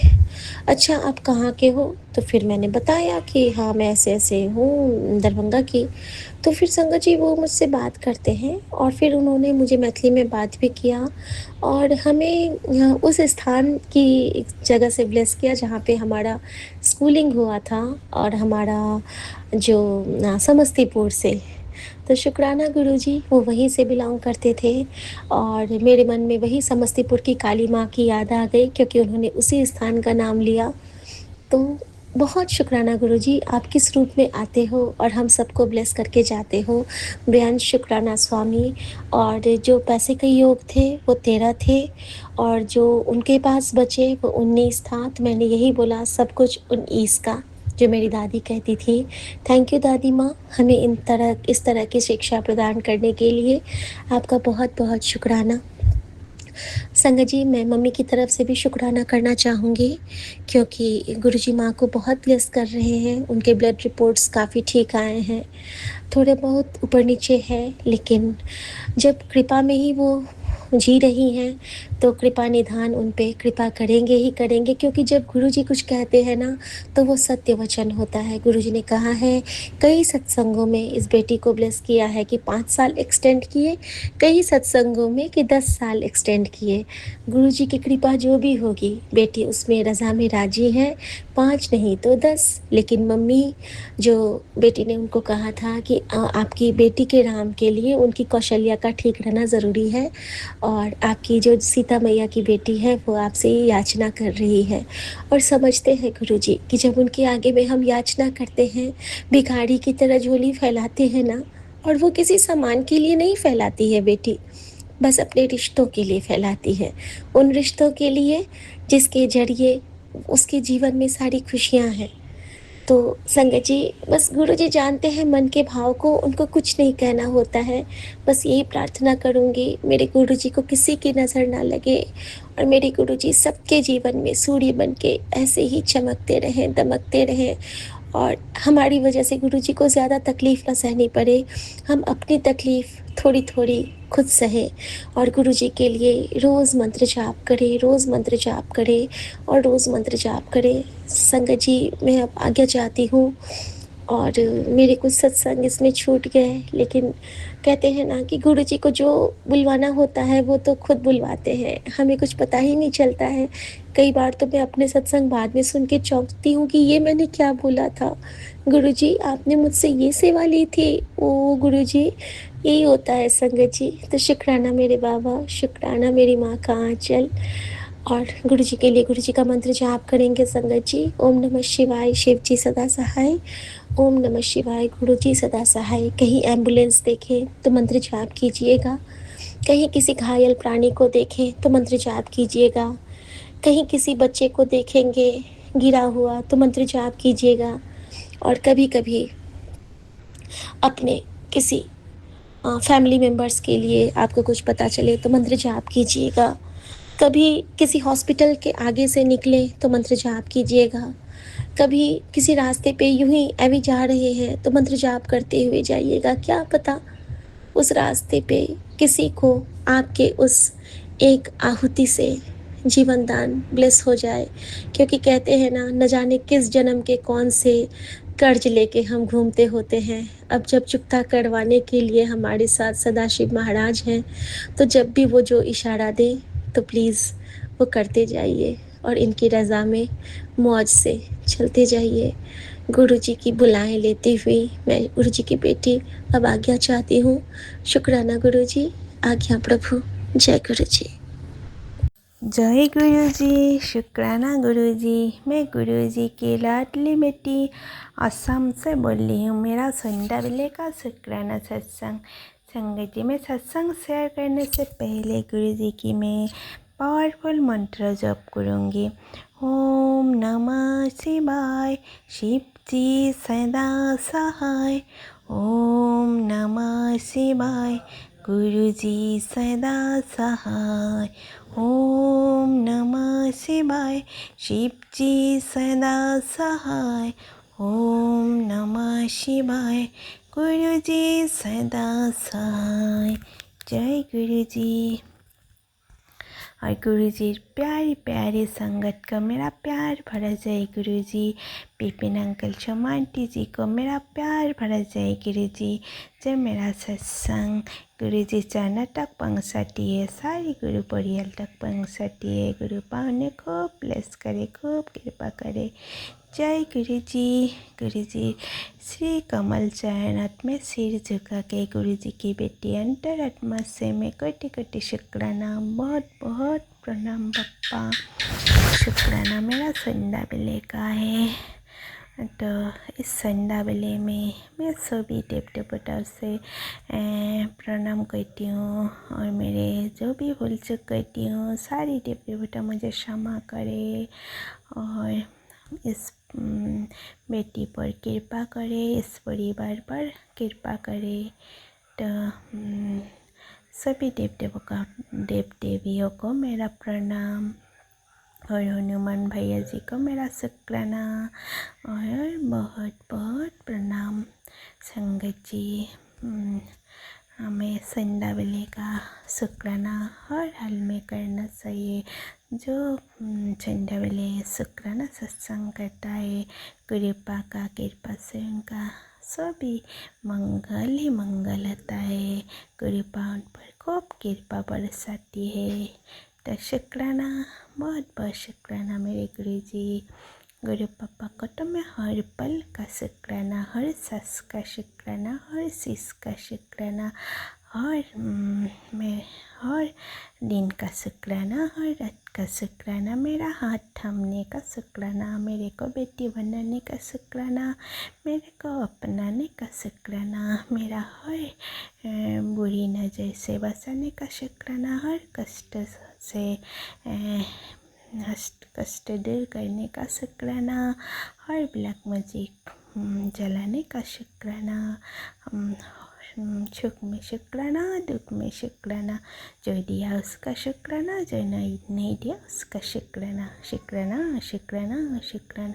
अच्छा आप कहाँ के हो? तो फिर मैंने बताया कि हाँ मैं ऐसे ऐसे हूँ दरभंगा की। तो फिर संगत जी वो मुझसे बात करते हैं और फिर उन्होंने मुझे मैथिली में बात भी किया और हमें उस स्थान की जगह से ब्लेस किया जहाँ पे हमारा स्कूलिंग हुआ था, और हमारा जो समस्तीपुर से। तो शुक्राना गुरुजी, वो वहीं से बिलॉन्ग करते थे और मेरे मन में वही समस्तीपुर की काली माँ की याद आ गई क्योंकि उन्होंने उसी स्थान का नाम लिया। तो बहुत शुक्राना गुरुजी, आप किस रूप में आते हो और हम सबको ब्लेस करके जाते हो। बेअंत शुक्राना स्वामी। और जो पैसे के योग थे वो 13 थे और जो उनके पास बचे वो 19 था। तो मैंने यही बोला सब कुछ 19 का, जो मेरी दादी कहती थी। थैंक यू दादी माँ, हमें इस तरह की शिक्षा प्रदान करने के लिए आपका बहुत बहुत शुक्राना। संगत जी, मैं मम्मी की तरफ से भी शुक्राना करना चाहूँगी क्योंकि गुरुजी माँ को बहुत ब्लेस कर रहे हैं। उनके ब्लड रिपोर्ट्स काफ़ी ठीक आए हैं, थोड़े बहुत ऊपर नीचे है, लेकिन जब कृपा में ही वो जी रही हैं तो कृपा निधान उन पे कृपा करेंगे ही करेंगे, क्योंकि जब गुरुजी कुछ कहते हैं ना तो वो सत्य वचन होता है। गुरुजी ने कहा है, कई सत्संगों में इस बेटी को ब्लेस किया है कि 5 साल एक्सटेंड किए, कई सत्संगों में कि 10 साल एक्सटेंड किए। गुरुजी की कृपा जो भी होगी बेटी उसमें रज़ा में राजी है, 5 नहीं तो 10। लेकिन मम्मी, जो बेटी ने उनको कहा था कि आपकी बेटी के राम के लिए उनकी कौशल्या का ठीक रहना ज़रूरी है, और आपकी जो सीता सीता मैया की बेटी है, वो आपसे ये याचना कर रही है। और समझते हैं गुरुजी कि जब उनके आगे में हम याचना करते हैं, भिखारी की तरह झोली फैलाते हैं ना, और वो किसी सामान के लिए नहीं फैलाती है बेटी, बस अपने रिश्तों के लिए फैलाती है। उन रिश्तों के लिए जिसके ज़रिए उसके जीवन में सारी खुशियाँ हैं। तो संगत जी, बस गुरुजी जानते हैं मन के भाव को, उनको कुछ नहीं कहना होता है। बस यही प्रार्थना करूँगी मेरे गुरुजी को किसी की नज़र ना लगे, और मेरे गुरुजी सबके जीवन में सूर्य बन के ऐसे ही चमकते रहें, दमकते रहें, और हमारी वजह से गुरुजी को ज़्यादा तकलीफ़ ना सहनी पड़े। हम अपनी तकलीफ़ थोड़ी-थोड़ी खुद सहें, और गुरुजी के लिए रोज़ मंत्र जाप करें, रोज़ मंत्र जाप करें, और रोज़ मंत्र जाप करें। संगत जी, मैं अब आज्ञा चाहती हूँ, और मेरे कुछ सत्संग इसमें छूट गए, लेकिन कहते हैं ना कि गुरुजी को जो बुलवाना होता है वो तो खुद बुलवाते हैं, हमें कुछ पता ही नहीं चलता है। कई बार तो मैं अपने सत्संग बाद में सुन के चौंकती हूँ कि ये मैंने क्या बोला था? गुरुजी, आपने मुझसे ये सेवा ली थी? ओह गुरुजी, यही होता है संगत जी। तो शुक्राना मेरे बाबा, शुक्राना मेरी माँ का आँचल। और गुरुजी के लिए गुरुजी का मंत्र जाप करेंगे संगत जी। ओम नमः शिवाय, शिव जी सदा सहाय। ओम नमः शिवाय, गुरुजी सदा सहाय। कहीं एम्बुलेंस देखें तो मंत्र जाप कीजिएगा, कहीं किसी घायल प्राणी को देखें तो मंत्र जाप कीजिएगा, कहीं किसी बच्चे को देखेंगे गिरा हुआ तो मंत्र जाप कीजिएगा, और कभी-कभी अपने किसी फैमिली मेंबर्स के लिए आपको कुछ पता चले तो मंत्र जाप कीजिएगा। कभी किसी हॉस्पिटल के आगे से निकले तो मंत्र जाप कीजिएगा। कभी किसी रास्ते पे यूं ही एवी जा रहे हैं तो मंत्र जाप करते हुए जाइएगा। क्या पता उस रास्ते पे किसी को आपके उस एक आहुति से जीवन दान ब्लेस हो जाए, क्योंकि कहते हैं ना, न जाने किस जन्म के कौन से कर्ज लेके हम घूमते होते हैं। अब जब चुकता करवाने के लिए हमारे साथ सदाशिव महाराज हैं, तो जब भी वो जो इशारा दें तो प्लीज़ वो करते जाइए, और इनकी रज़ा में मौज से चलते जाइए। गुरु जी की बुलाएं लेती हुई मैं गुरु जी की बेटी अब आज्ञा चाहती हूँ। शुक्राना गुरु जी, आज्ञा प्रभु। जय गुरु जी। जय गुरुजी, शुक्राना गुरुजी। मैं गुरुजी की लाडली बेटी असम से बोल रही हूँ। मेरा संडाबले का शुक्राना सत्संग। संगत जी, मैं सत्संग शेयर करने से पहले गुरुजी की मैं पावरफुल मंत्र जप करूँगी। ओम नमः शिवाय, शिव जी सदा सहाय। ओम नमः शिवाय, गुरुजी सदा सहाय। ओम नमः शिवाय, शिव जी सदा सहाय। ओम नमः शिवाय, गुरुजी सदा सहाय। जय गुरुजी। और गुरुजी प्यारी प्यारी संगत का मेरा प्यार भरा जय गुरुजी। पिपिन अंकल शर्मा आंटी जी को मेरा प्यार भरा जय गुरुजी। जय मेरा सत्संग गुरुजी चरण तक पहुँचाती है, सारी गुरु परियाल तक पहुँचाती है। गुरु पावने खूब ब्लेस करे, खूब कृपा करे। जय गुरुजी। गुरुजी श्री कमल चरणत में सिर झुका के गुरुजी की बेटी अंतरात्मा से मैं कोटि कोटि शुक्राना, बहुत बहुत प्रणाम बप्पा। शुक्राना मेरा संडाबले का है। तो इस संडाबले में मैं सभी देव देवताओं से प्रणाम करती हूँ, और मेरे जो भी भूल चूक करती हूँ सारी देव देवता मुझे क्षमा करे, और इस बेटी पर कृपा करे, इस परिवार पर कृपा करे। तो सभी देव देवियों को मेरा प्रणाम, और हनुमान भैया जी को मेरा शुक्राना, और बहुत बहुत प्रणाम। संगत जी, हमें संडाबले का शुक्राना हर हाल में करना चाहिए। जो संडाबले शुक्राना सत्संग करता है, कृपा से उनका सभी मंगल ही मंगल होता है। कृपा उन पर खूब कृपा बरसाती है। तो शुक्राना, बहुत बहुत शुक्राना मेरे गुरुजी। गुरु पापा को तो मैं हर पल का शुक्राना, हर सांस का शुक्राना, हर चीज़ का शुक्राना, मैं हर दिन का शुक्राना, हर रात का शुक्राना, मेरा हाथ थामने का शुक्राना, मेरे को बेटी बनाने का शुक्राना, मेरे को अपनाने का शुक्राना, मेरा हर बुरी नज़र से बचाने का शुक्राना, हर कष्ट से कष्ट दूर करने का शुक्राना, हर ब्लैक मैजिक जलाने का शुक्राना, सुख में शुक्राना, दुख में शुक्राना, जो दिया उसका शुक्राना, जो नहीं दिया उसका शुक्राना, शुक्राना शुक्राना शुक्राना।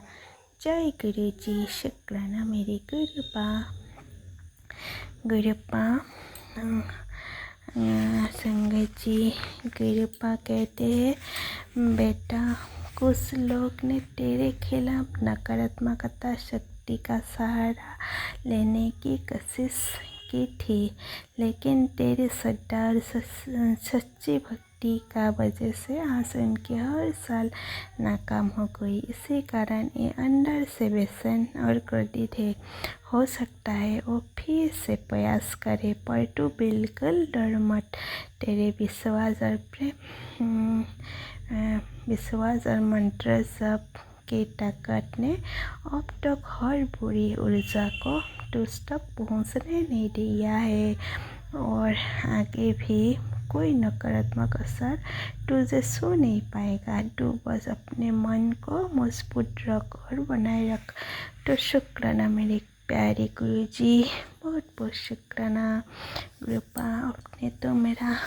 जय गुरु जी, शुक्राना मेरे गुरुपा। गुरुपा संगत जी, गुरुपा कहते हैं बेटा, कुछ लोग ने तेरे खिलाफ नकारात्मकता शक्ति का सहारा लेने की कोशिश की थी, लेकिन तेरी श्रद्धा और सच्ची भक्ति का वजह से आज उनके हर साल नाकाम हो गई। इसी कारण ये अंदर से बेचैन और क्रोधित है। हो सकता है वो फिर से प्रयास करे, पर तू बिल्कुल डर मत। तेरे विश्वास और प्रेम, विश्वास और मंत्र जप की ताकत ने अब तक हर बुरी ऊर्जा को तुझ तक पहुंचने नहीं दिया है, और आगे भी कोई नकारात्मक असर तुझे छू नहीं पाएगा। तू बस अपने मन को मजबूत रख और बनाए रख। तो शुक्राना मेरे प्यारे गुरु जी, बहुत बहुत शुक्राना। गुरुपा, आपने तो मेरा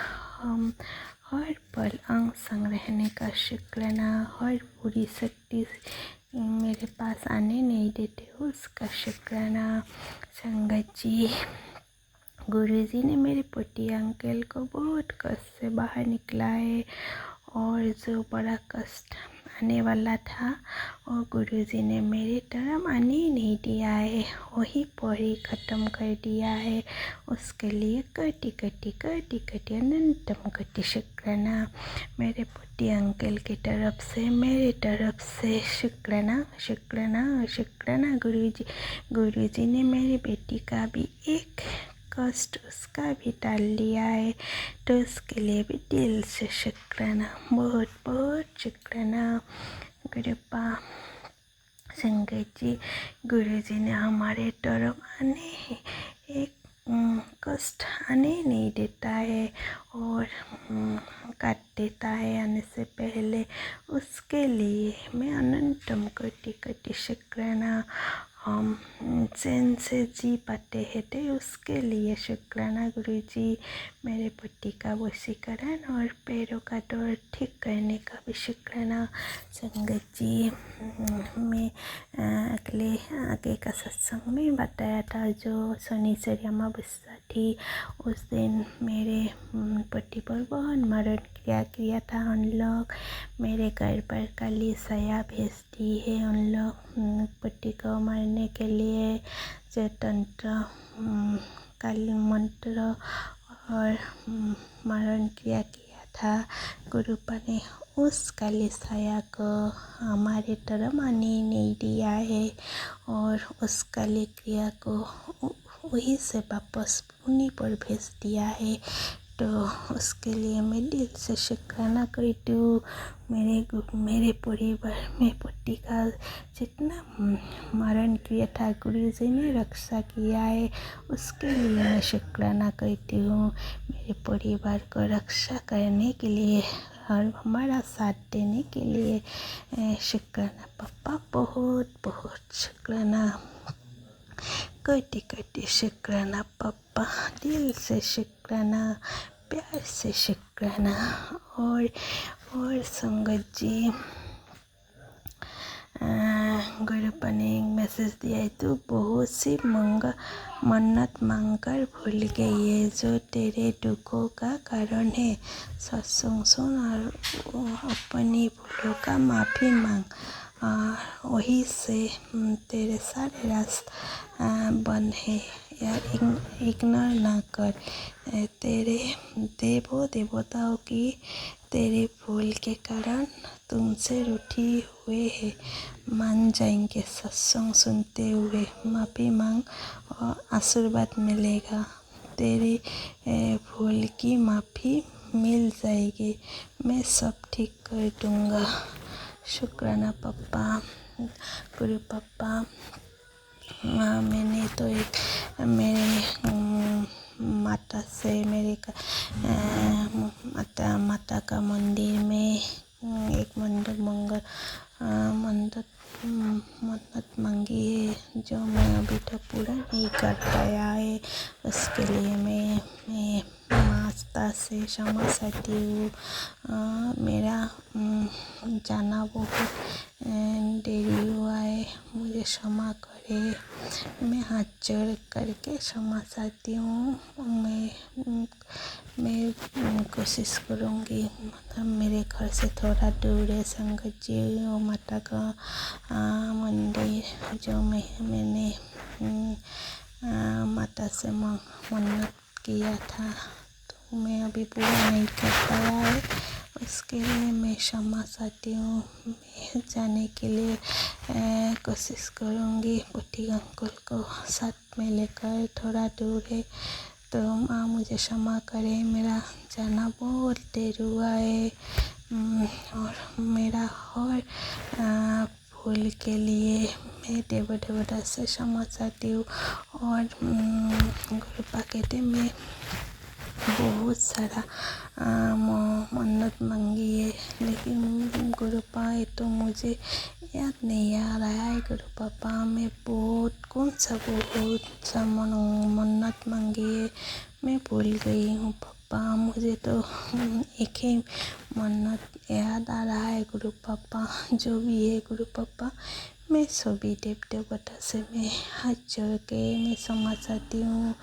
हर पल अंग संग रहने का शुक्राना, हर बुरी शक्ति मेरे पास आने नहीं देते हो उसका शुक्राना। संगत जी, गुरुजी ने मेरे पोती अंकल को बहुत कष्ट से बाहर निकला है, और जो बड़ा कष्ट आने वाला था और गुरुजी ने मेरी तरफ आने ही नहीं दिया है, वही पढ़ी ख़त्म कर दिया है। उसके लिए कटी कटी कटी कटी अनंतम कटी शुक्राना। मेरे पोती अंकल की तरफ से, मेरी तरफ से शुक्राना शुक्राना शुक्राना। गुरुजी ने मेरी बेटी का भी एक कष्ट उसका भी टाल लिया है, तो उसके लिए भी दिल से शुक्राना, बहुत बहुत शुक्राना। गुरुपा संगत जी, गुरुजी ने हमारे तरफ आने एक कष्ट आने नहीं देता है, और काट देता है आने से पहले। उसके लिए मैं अनंतम कोटि कोटि शुक्राना। हम चैन से जी पाते हैं तो उसके लिए शुक्राना। गुरुजी, मेरे पति का वशीकरण और पैरों का दर्द ठीक करने का भी शुक्राना। संगत जी, मैं आगे का सत्संग में बताया था, जो शनिचरी अमावस्या थी उस दिन मेरे पति पर बहुत मरण क्रिया किया था उन लोग। मेरे घर पर काली साया भेज दी है उन लोग पति को मारने के लिए। जो तंत्र, काली मंत्र और मरण क्रिया किया था, गुरुपा ने उस काली साया को हमारे तरफ आने नहीं दिया है, और उस काली क्रिया को वहीं से वापस उन्हीं पर भेज दिया है। तो उसके लिए मैं दिल से शुक्राना करती हूँ। मेरे परिवार में पति का जितना मरण किया था, गुरुजी ने रक्षा किया है, उसके लिए मैं शुक्राना करती हूँ। मेरे परिवार को रक्षा करने के लिए और हमारा साथ देने के लिए शुक्राना पापा, बहुत बहुत शुक्राना। कोटि कोटि शुक्राना पापा, दिल से शुक्राना, प्यार से शुक्राना। और संगत जी, गुरुपा ने एक मैसेज दिया है, तू बहुत सी मन्नत मांगकर भूल गई है जो तेरे दुखों का कारण है। सत्संग सुन और अपनी भूलों का माफ़ी मांग, वही से तेरे सारे रास्ते बंद है। यार इग्नोर ना कर। तेरे देवताओं की तेरे भूल के कारण तुमसे रूठी हुए हैं, मान जाएंगे। सत्संग सुनते हुए माफ़ी मांग और आशीर्वाद मिलेगा। तेरे भूल की माफ़ी मिल जाएगी, मैं सब ठीक कर दूँगा। शुक्राना पप्पा। गुरु पप्पा, मैंने तो एक मेरे माता से माता का मंदिर में एक मन्नत मांगी है, जो मैं अभी तक पूरा नहीं कर पाया है। उसके लिए मैं माता से क्षमा चाहती हूँ। मेरा जाना बहुत देरी हुआ है, मुझे क्षमा करे। मैं हाथ जोड़ करके क्षमा चाहती हूँ। मैं कोशिश करूँगी, मतलब मेरे घर से थोड़ा दूर है संगत जी और माता का मंदिर, जो मैंने माता से मन्नत किया था, तो मैं अभी पूरा नहीं कर पाया है। उसके लिए मैं क्षमा चाहती हूँ। मैं जाने के लिए कोशिश करूँगी। बुटीक अंकल को साथ में लेकर, थोड़ा दूर है तो माँ मुझे क्षमा करें। मेरा जाना बहुत देर हुआ है और मेरा हर भूल के लिए मैं देवता से क्षमा चाहती हूँ। और गुरुपा कहते मैं बहुत सारा मन्नत मांगी है, लेकिन गुरुपा ये तो मुझे याद नहीं आ रहा है। गुरु पापा, मैं बहुत सा मन्नत मांगी है, मैं भूल गई हूँ पापा। मुझे तो एक ही मन्नत याद आ रहा है गुरु पापा। जो भी है गुरु पापा, मैं सभी देवता से मैं हाथ जोड़ के मैं क्षमा चाहती हूँ।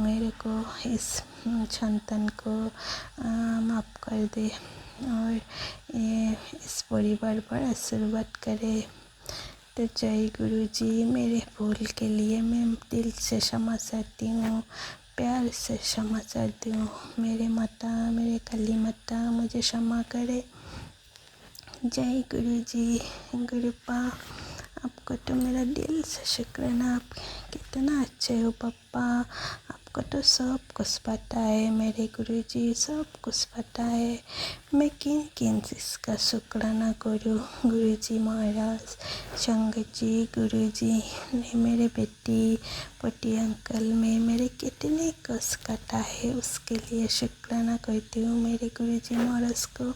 मेरे को इस संतान को माफ़ कर दे और इस परिवार पर आशीर्वाद करे। तो जय गुरु जी। मेरे भूल के लिए मैं दिल से क्षमा चाहती हूँ, प्यार से क्षमा चाहती हूँ। मेरे माता, मेरे काली माता मुझे क्षमा करे। जय गुरु जी। गुरुपा, आपको तो मेरा दिल से शुक्राना, आप कितना अच्छे हो पप्पा। आपको तो सब कुछ पता है मेरे गुरु जी, सब कुछ पता है। मैं किन चीज़ का शुक्राना करूँ। गुरु जी महाराज, संगत जी, गुरु जी ने मेरे बेटी पति अंकल में मेरे कितने कष्ट काटा है, उसके लिए शुक्राना करती हूँ मेरे गुरु जी महाराज को।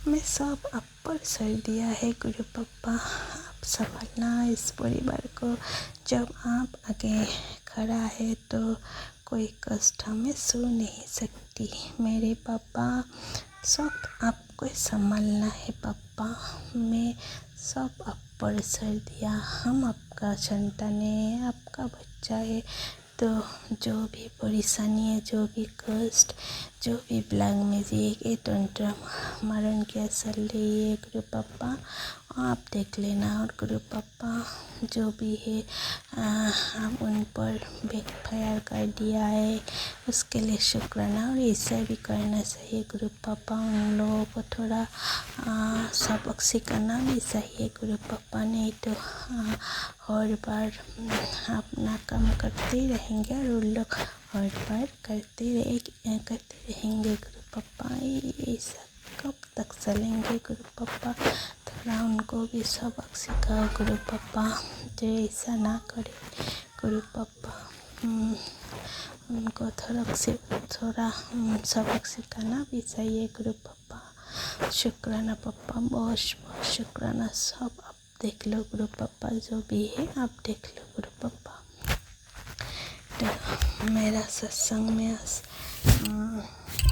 मैं सब आप पर सर दिया है गुरु पप्पा। आप संभालना इस परिवार को। जब आप आगे खड़ा है तो कोई कष्ट हमें सो नहीं सकती। मेरे पापा, सब आपको संभालना है पापा। मैं सब आप पर सर दिया। हम आपका संतान है, आपका बच्चा है। तो जो भी परेशानी है, जो भी कष्ट, जो भी ब्लैक मैजिक, ये तंत्र मारण क्या चल रही है गुरु पापा, आप देख लेना। और गुरु पापा, जो भी है आप उन पर बैकफायर कर दिया है, उसके लिए शुक्राना। और ऐसा भी करना चाहिए गुरु पापा। उन लोगों को थोड़ा सबक सिखाना भी चाहिए गुरु पापा। नहीं तो हर बार अपना काम करते ही रहेंगे और उन लोग हर बार करते रहेंगे गुरु पापा। ऐसा कब तक चलेंगे गुरु पापा। थोड़ा उनको भी सबक सिखाओ गुरु पापा, जो ऐसा ना करे गुरु पापा। उनको थोड़ा सबक सिखाना भी चाहिए गुरु पापा। शुक्राना पापा, बहुत शुक्राना। सब आप देख लो गुरु पापा, जो भी है आप देख लो गुरु पापा। तो मेरा सत्संग में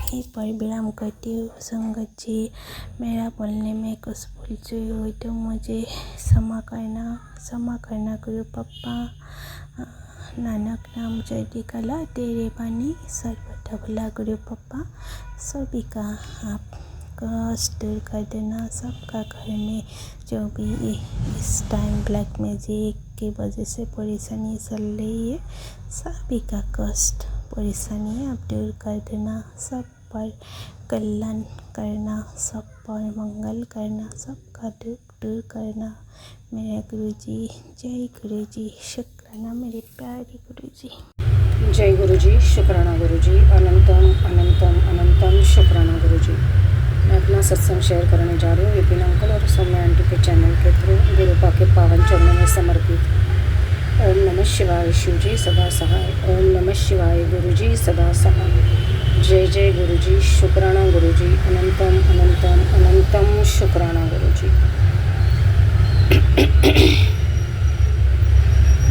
यहीं पर विराम करती हूँ संगत जी। मेरा बोलने में कुछ भूल चूक हुई तो मुझे क्षमा करना गुरु पापा। नानक नाम चढ़ती कला तेरे बानी, सर्वथा भला गुरु पापा। सभी का आप कष्ट दूर कर देना। सबका घर में जो भी इस टाइम ब्लैक मैजिक की वजह से परेशानी चल रही है, सभी का कष्ट परेशानी आप दूर कर देना। सब पर कल्याण करना, सब पर मंगल करना, सबका दुख दूर करना मेरे गुरु जी। जय गुरु जी। शुक्राना मेरे प्यारे गुरु जी। जय गुरुजी, शुक्राना गुरुजी, अनंतम अनंतम अनंतम शुक्राना गुरुजी। मैं अपना सत्संग शेयर करने जा रही हूँ विपिन अंकल और सौम्या आंटी के चैनल के थ्रू गुरुपा के पावन चरणों में समर्पित। ओम नमः शिवाय शिवजी सदा सहाय, ओम नमः शिवाय गुरुजी सदा सहाय। जय जय गुरुजी, शुक्राना गुरुजी, अनंतम अनंतम अनंतम शुक्राना गुरुजी।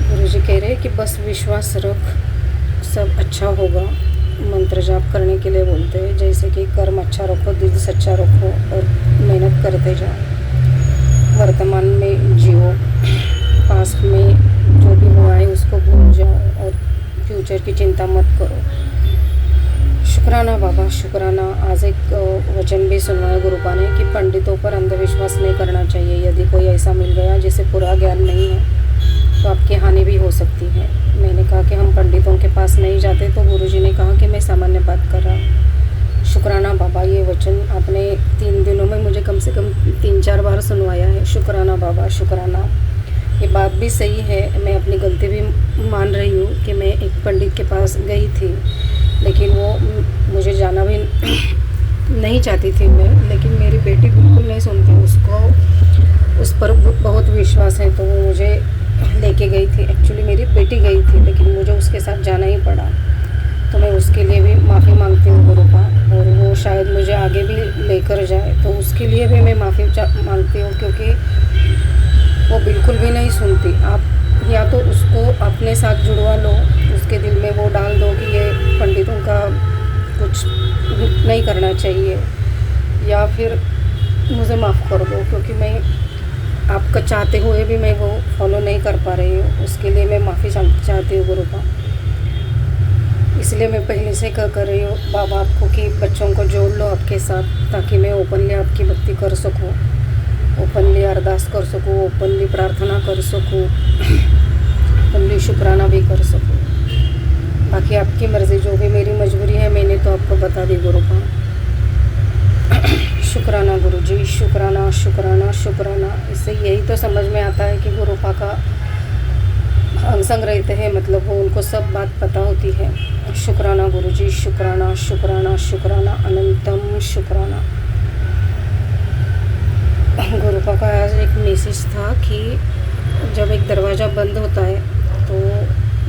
गुरुजी कह रहे कि बस विश्वास रख, सब अच्छा होगा। मंत्र जाप करने के लिए बोलते हैं, जैसे कि कर्म अच्छा रखो, दिल सच्चा रखो और मेहनत करते जाओ। वर्तमान में जियो, पास्ट में जो भी हुआ है उसको भूल जाओ और फ्यूचर की चिंता मत करो। शुक्राना बाबा, शुक्राना। आज एक वचन भी सुनवाया गुरुपा ने कि पंडितों पर अंधविश्वास नहीं करना चाहिए। यदि कोई ऐसा मिल गया जिसे पूरा ज्ञान नहीं है तो आपकी हानि भी हो सकती है। मैंने कहा कि हम पंडितों के पास नहीं जाते, तो गुरुजी ने कहा कि मैं सामान्य बात कर रहा हूँ। शुक्राना बाबा, ये वचन आपने 3 दिनों में मुझे कम से कम 3-4 बार सुनवाया है। शुक्राना बाबा, शुक्राना। ये बात भी सही है, मैं अपनी गलती भी मान रही हूँ कि मैं एक पंडित के पास गई थी, लेकिन वो मुझे जाना भी नहीं चाहती थी मैं, लेकिन मेरी बेटी बिल्कुल नहीं सुनती, उसको उस पर बहुत विश्वास है, तो वो मुझे लेके गई थी। एक्चुअली मेरी बेटी गई थी, लेकिन मुझे उसके साथ जाना ही पड़ा, तो मैं उसके लिए भी माफ़ी मांगती हूँ गुरुपा। और वो शायद मुझे आगे भी लेकर जाए, तो उसके लिए भी मैं माफ़ी मांगती हूँ, क्योंकि वो बिल्कुल भी नहीं सुनती। आप या तो उसको अपने साथ जुड़वा लो, उसके दिल में वो डाल दो कि ये पंडितों का कुछ नहीं करना चाहिए, या फिर मुझे माफ़ कर दो, क्योंकि मैं आपका चाहते हुए भी मैं वो फॉलो नहीं कर पा रही हूँ। उसके लिए मैं माफ़ी चाहती हूँ गुरुपा। इसलिए मैं पहले से कर रही हूँ बाबा आपको कि बच्चों को जोड़ लो आपके साथ, ताकि मैं ओपनली आपकी भक्ति कर सकूँ, ओपनली अरदास कर सकूँ, ओपनली प्रार्थना कर सकूँ, ओपनली शुक्राना भी कर सकूँ। बाकी आपकी मर्ज़ी, जो भी मेरी मजबूरी है मैंने तो आपको बता दी गुरुपा। शुक्राना गुरुजी, शुक्राना शुक्राना शुक्राना। इससे यही तो समझ में आता है कि गुरुपा का अंग रहते हैं, मतलब वो उनको सब बात पता होती है। शुक्राना गुरुजी, शुक्राना शुक्राना शुक्राना, अनंतम शुक्राना। गुरुपा का आज एक मैसेज था कि जब एक दरवाज़ा बंद होता है तो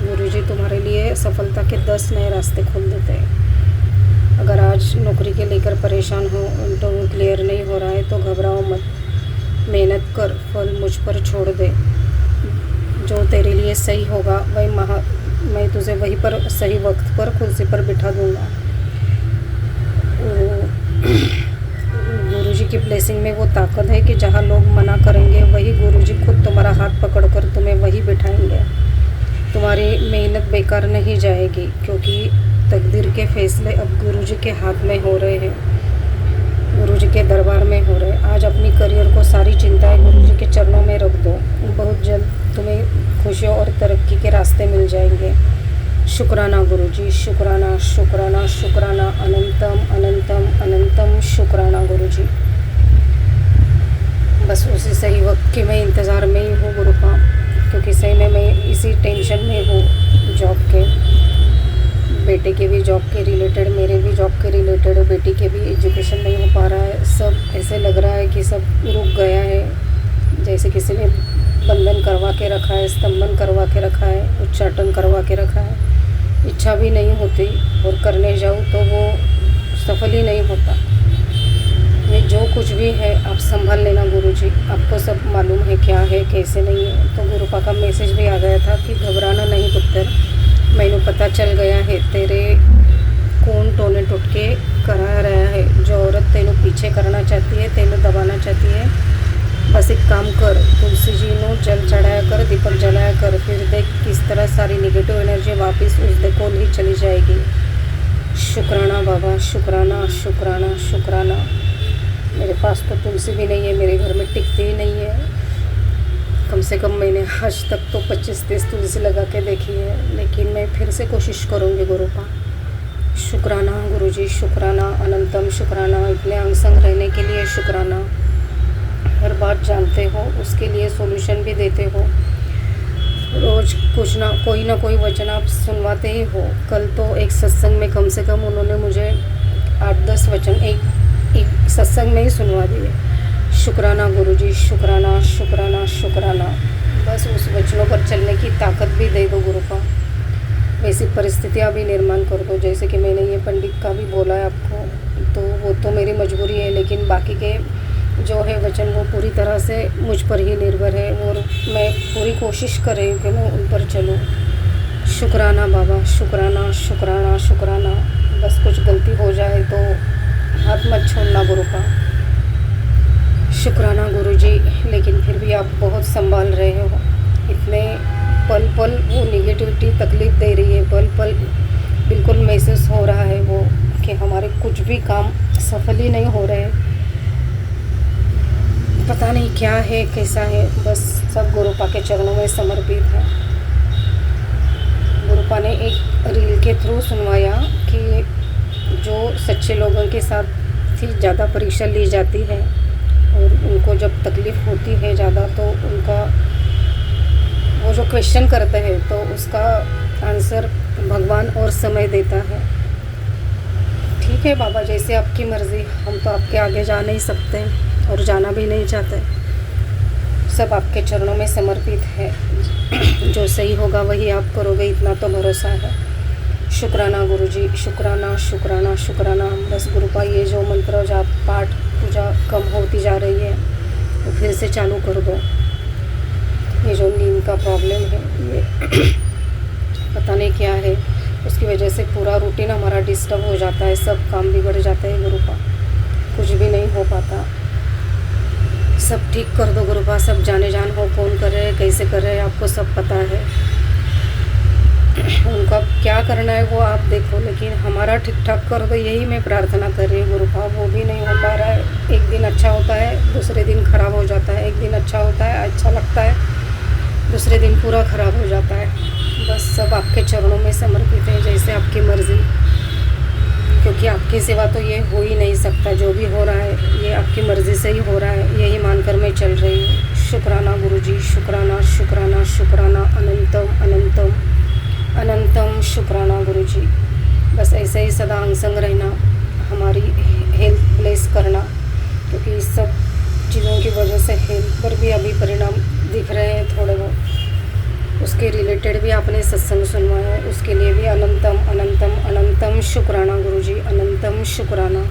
गुरुजी तुम्हारे लिए सफलता के 10 नए रास्ते खोल देते हैं। अगर आज नौकरी के लेकर परेशान हो, इंटरव्यू क्लियर नहीं हो रहा है, तो घबराओ मत, मेहनत कर, फल मुझ पर छोड़ दे। जो तेरे लिए सही होगा मैं तुझे वहीं पर सही वक्त पर कुर्सी पर बिठा दूँगा। गुरुजी की ब्लेसिंग में वो ताकत है कि जहाँ लोग मना करेंगे वही गुरुजी खुद तुम्हारा हाथ पकड़कर तुम्हें वहीं बिठाएंगे। तुम्हारी मेहनत बेकार नहीं जाएगी, क्योंकि तकदीर के फैसले अब गुरुजी के हाथ में हो रहे हैं, गुरुजी के दरबार में हो रहे हैं। आज अपनी करियर को सारी चिंताएं गुरुजी के चरणों में रख दो, बहुत जल्द तुम्हें खुशियों और तरक्की के रास्ते मिल जाएंगे। शुक्राना गुरुजी, शुक्राना शुक्राना शुक्राना, अनंतम अनंतम अनंतम शुक्राना गुरुजी। बस उसी सही वक्त की मैं इंतज़ार में ही हूँ गुरुपा, क्योंकि सही में मैं इसी टेंशन में हूँ जॉब के, बेटे के भी जॉब के रिलेटेड, मेरे भी जॉब के रिलेटेड, बेटी के भी एजुकेशन नहीं हो पा रहा है। सब ऐसे लग रहा है कि सब रुक गया है, जैसे किसी ने बंधन करवा के रखा है, स्तंभन करवा के रखा है, उच्चाटन करवा के रखा है। इच्छा भी नहीं होती और करने जाऊँ तो वो सफल ही नहीं होता। ये जो कुछ भी है आप संभाल लेना गुरुजी, आपको सब मालूम है क्या है कैसे नहीं है। तो गुरुपा का मैसेज भी आ गया था कि घबराना नहीं पुत्र, मैनू पता चल गया है तेरे कौन टोने टुटके करा रहा है। जो औरत तेनू पीछे करना चाहती है, तेनू दबाना चाहती है, बस एक काम कर, तुलसी जी नू जल चढ़ाया कर, दीपक जलाया कर, फिर देख किस तरह सारी निगेटिव एनर्जी वापस उस देखोल ही चली जाएगी। शुक्राना बाबा, शुक्राना शुक्राना शुक्राना। मेरे पास तो तुलसी भी नहीं है, मेरे घर में टिकती ही नहीं है। कम से कम मैंने आज तक तो 25-30 तुलसी लगा के देखी है, लेकिन मैं फिर से कोशिश करूँगी गुरुपा। शुक्राना गुरुजी, शुक्राना अनंतम शुक्राना। इतने अंग संग रहने के लिए शुक्राना। हर बात जानते हो, उसके लिए सॉल्यूशन भी देते हो। रोज़ कुछ ना कोई वचन आप सुनवाते ही हो। कल तो एक सत्संग में कम से कम उन्होंने मुझे 8-10 वचन एक सत्संग में ही सुनवा दिए। शुक्राना गुरुजी, शुक्राना शुक्राना शुक्राना। बस उस वचनों पर चलने की ताकत भी दे दो गुरुपा। वैसी परिस्थितियाँ भी निर्माण कर दो। जैसे कि मैंने ये पंडित का भी बोला है आपको, तो वो तो मेरी मजबूरी है, लेकिन बाकी के जो है वचन वो पूरी तरह से मुझ पर ही निर्भर है और मैं पूरी कोशिश कर रही हूँ कि मैं उन पर चलूँ। शुक्राना बाबा, शुक्राना शुक्राना शुक्राना। बस कुछ गलती हो जाए तो हाथ मत छोड़ना गुरुपा। शुक्राना गुरुजी, लेकिन फिर भी आप बहुत संभाल रहे हो। इतने पल पल वो निगेटिविटी तकलीफ़ दे रही है, पल पल बिल्कुल महसूस हो रहा है वो कि हमारे कुछ भी काम सफल ही नहीं हो रहे। पता नहीं क्या है, कैसा है, बस सब गुरुपा के चरणों में समर्पित है। गुरुपा ने एक रील के थ्रू सुनवाया कि जो सच्चे लोगों के साथ ही ज़्यादा परीक्षा ली जाती है और उनको जब तकलीफ़ होती है ज़्यादा, तो उनका वो जो क्वेश्चन करते हैं तो उसका आंसर भगवान और समय देता है। ठीक है बाबा, जैसे आपकी मर्ज़ी। हम तो आपके आगे जा नहीं सकते और जाना भी नहीं चाहते। सब आपके चरणों में समर्पित है। जो सही होगा वही आप करोगे, इतना तो भरोसा है। शुक्राना गुरुजी, शुक्राना शुक्राना शुक्राना। बस गुरुपा ये जो मंत्र जाप पाठ पूजा कम होती जा रही है वो फिर से चालू कर दो। ये जो नींद का प्रॉब्लम है ये पता नहीं क्या है, उसकी वजह से पूरा रूटीन हमारा डिस्टर्ब हो जाता है, सब काम बिगड़ जाते हैं गुरुपा, कुछ भी नहीं हो पाता। सब ठीक कर दो गुरुपा। सब जाने जान हो कौन कर रहे हैं, कैसे कर रहे हैं, आपको सब पता है। उनका क्या करना है वो आप देखो, लेकिन हमारा ठीक ठाक कर दो, यही मैं प्रार्थना कर रही हूँ गुरुपा। वो भी नहीं हो पा रहा है। एक दिन अच्छा होता है, दूसरे दिन ख़राब हो जाता है। एक दिन अच्छा होता है, अच्छा लगता है, दूसरे दिन पूरा ख़राब हो जाता है। बस सब आपके चरणों में समर्पित है, जैसे आपकी मर्ज़ी, क्योंकि आपके सिवा तो ये हो ही नहीं सकता। जो भी हो रहा है ये आपकी मर्ज़ी से ही हो रहा है, यही मानकर मैं चल रही हूँ। शुक्राना गुरुजी, शुक्राना शुक्राना शुक्राना, अनंतम अनंतम अनंतम शुक्राना गुरुजी। बस ऐसे ही सदा अंग संग रहना, हमारी हेल्थ ब्लेस करना, क्योंकि इस सब चीज़ों की वजह से हेल्थ पर भी अभी परिणाम दिख रहे हैं थोड़े बहुत। उसके रिलेटेड भी आपने सत्संग सुनवाया है, उसके लिए भी अनंतम अनंतम अनंतम शुक्राना गुरुजी, अनंतम शुक्राना।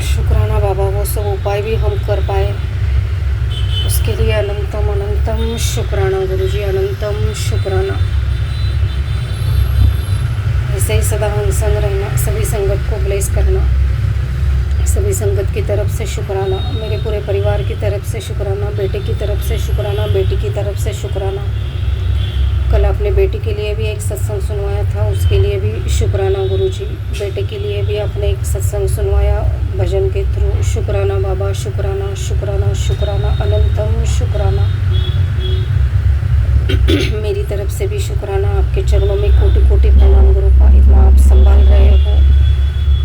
शुक्राना बाबा, वो सब उपाय भी हम कर पाए, उसके लिए अनंतम अनंतम शुक्राना गुरुजी, अनंतम शुक्राना। ऐसे ही सदा हम संग रहना, सभी संगत को ब्लेस करना, सभी संगत की तरफ से शुक्राना, मेरे पूरे परिवार की तरफ से शुक्राना, बेटे की तरफ से शुक्राना, बेटी की तरफ से शुक्राना। कल आपने बेटी के लिए भी एक सत्संग सुनवाया था, उसके लिए भी शुक्राना गुरुजी। बेटे के लिए भी आपने एक सत्संग सुनवाया भजन के थ्रू। शुक्राना बाबा, शुक्राना शुक्राना शुक्राना, अनंतम शुक्राना। मेरी तरफ से भी शुक्राना। आपके चरणों में कोटि कोटि प्रणाम गुरुपा, इतना आप संभाल रहे हो।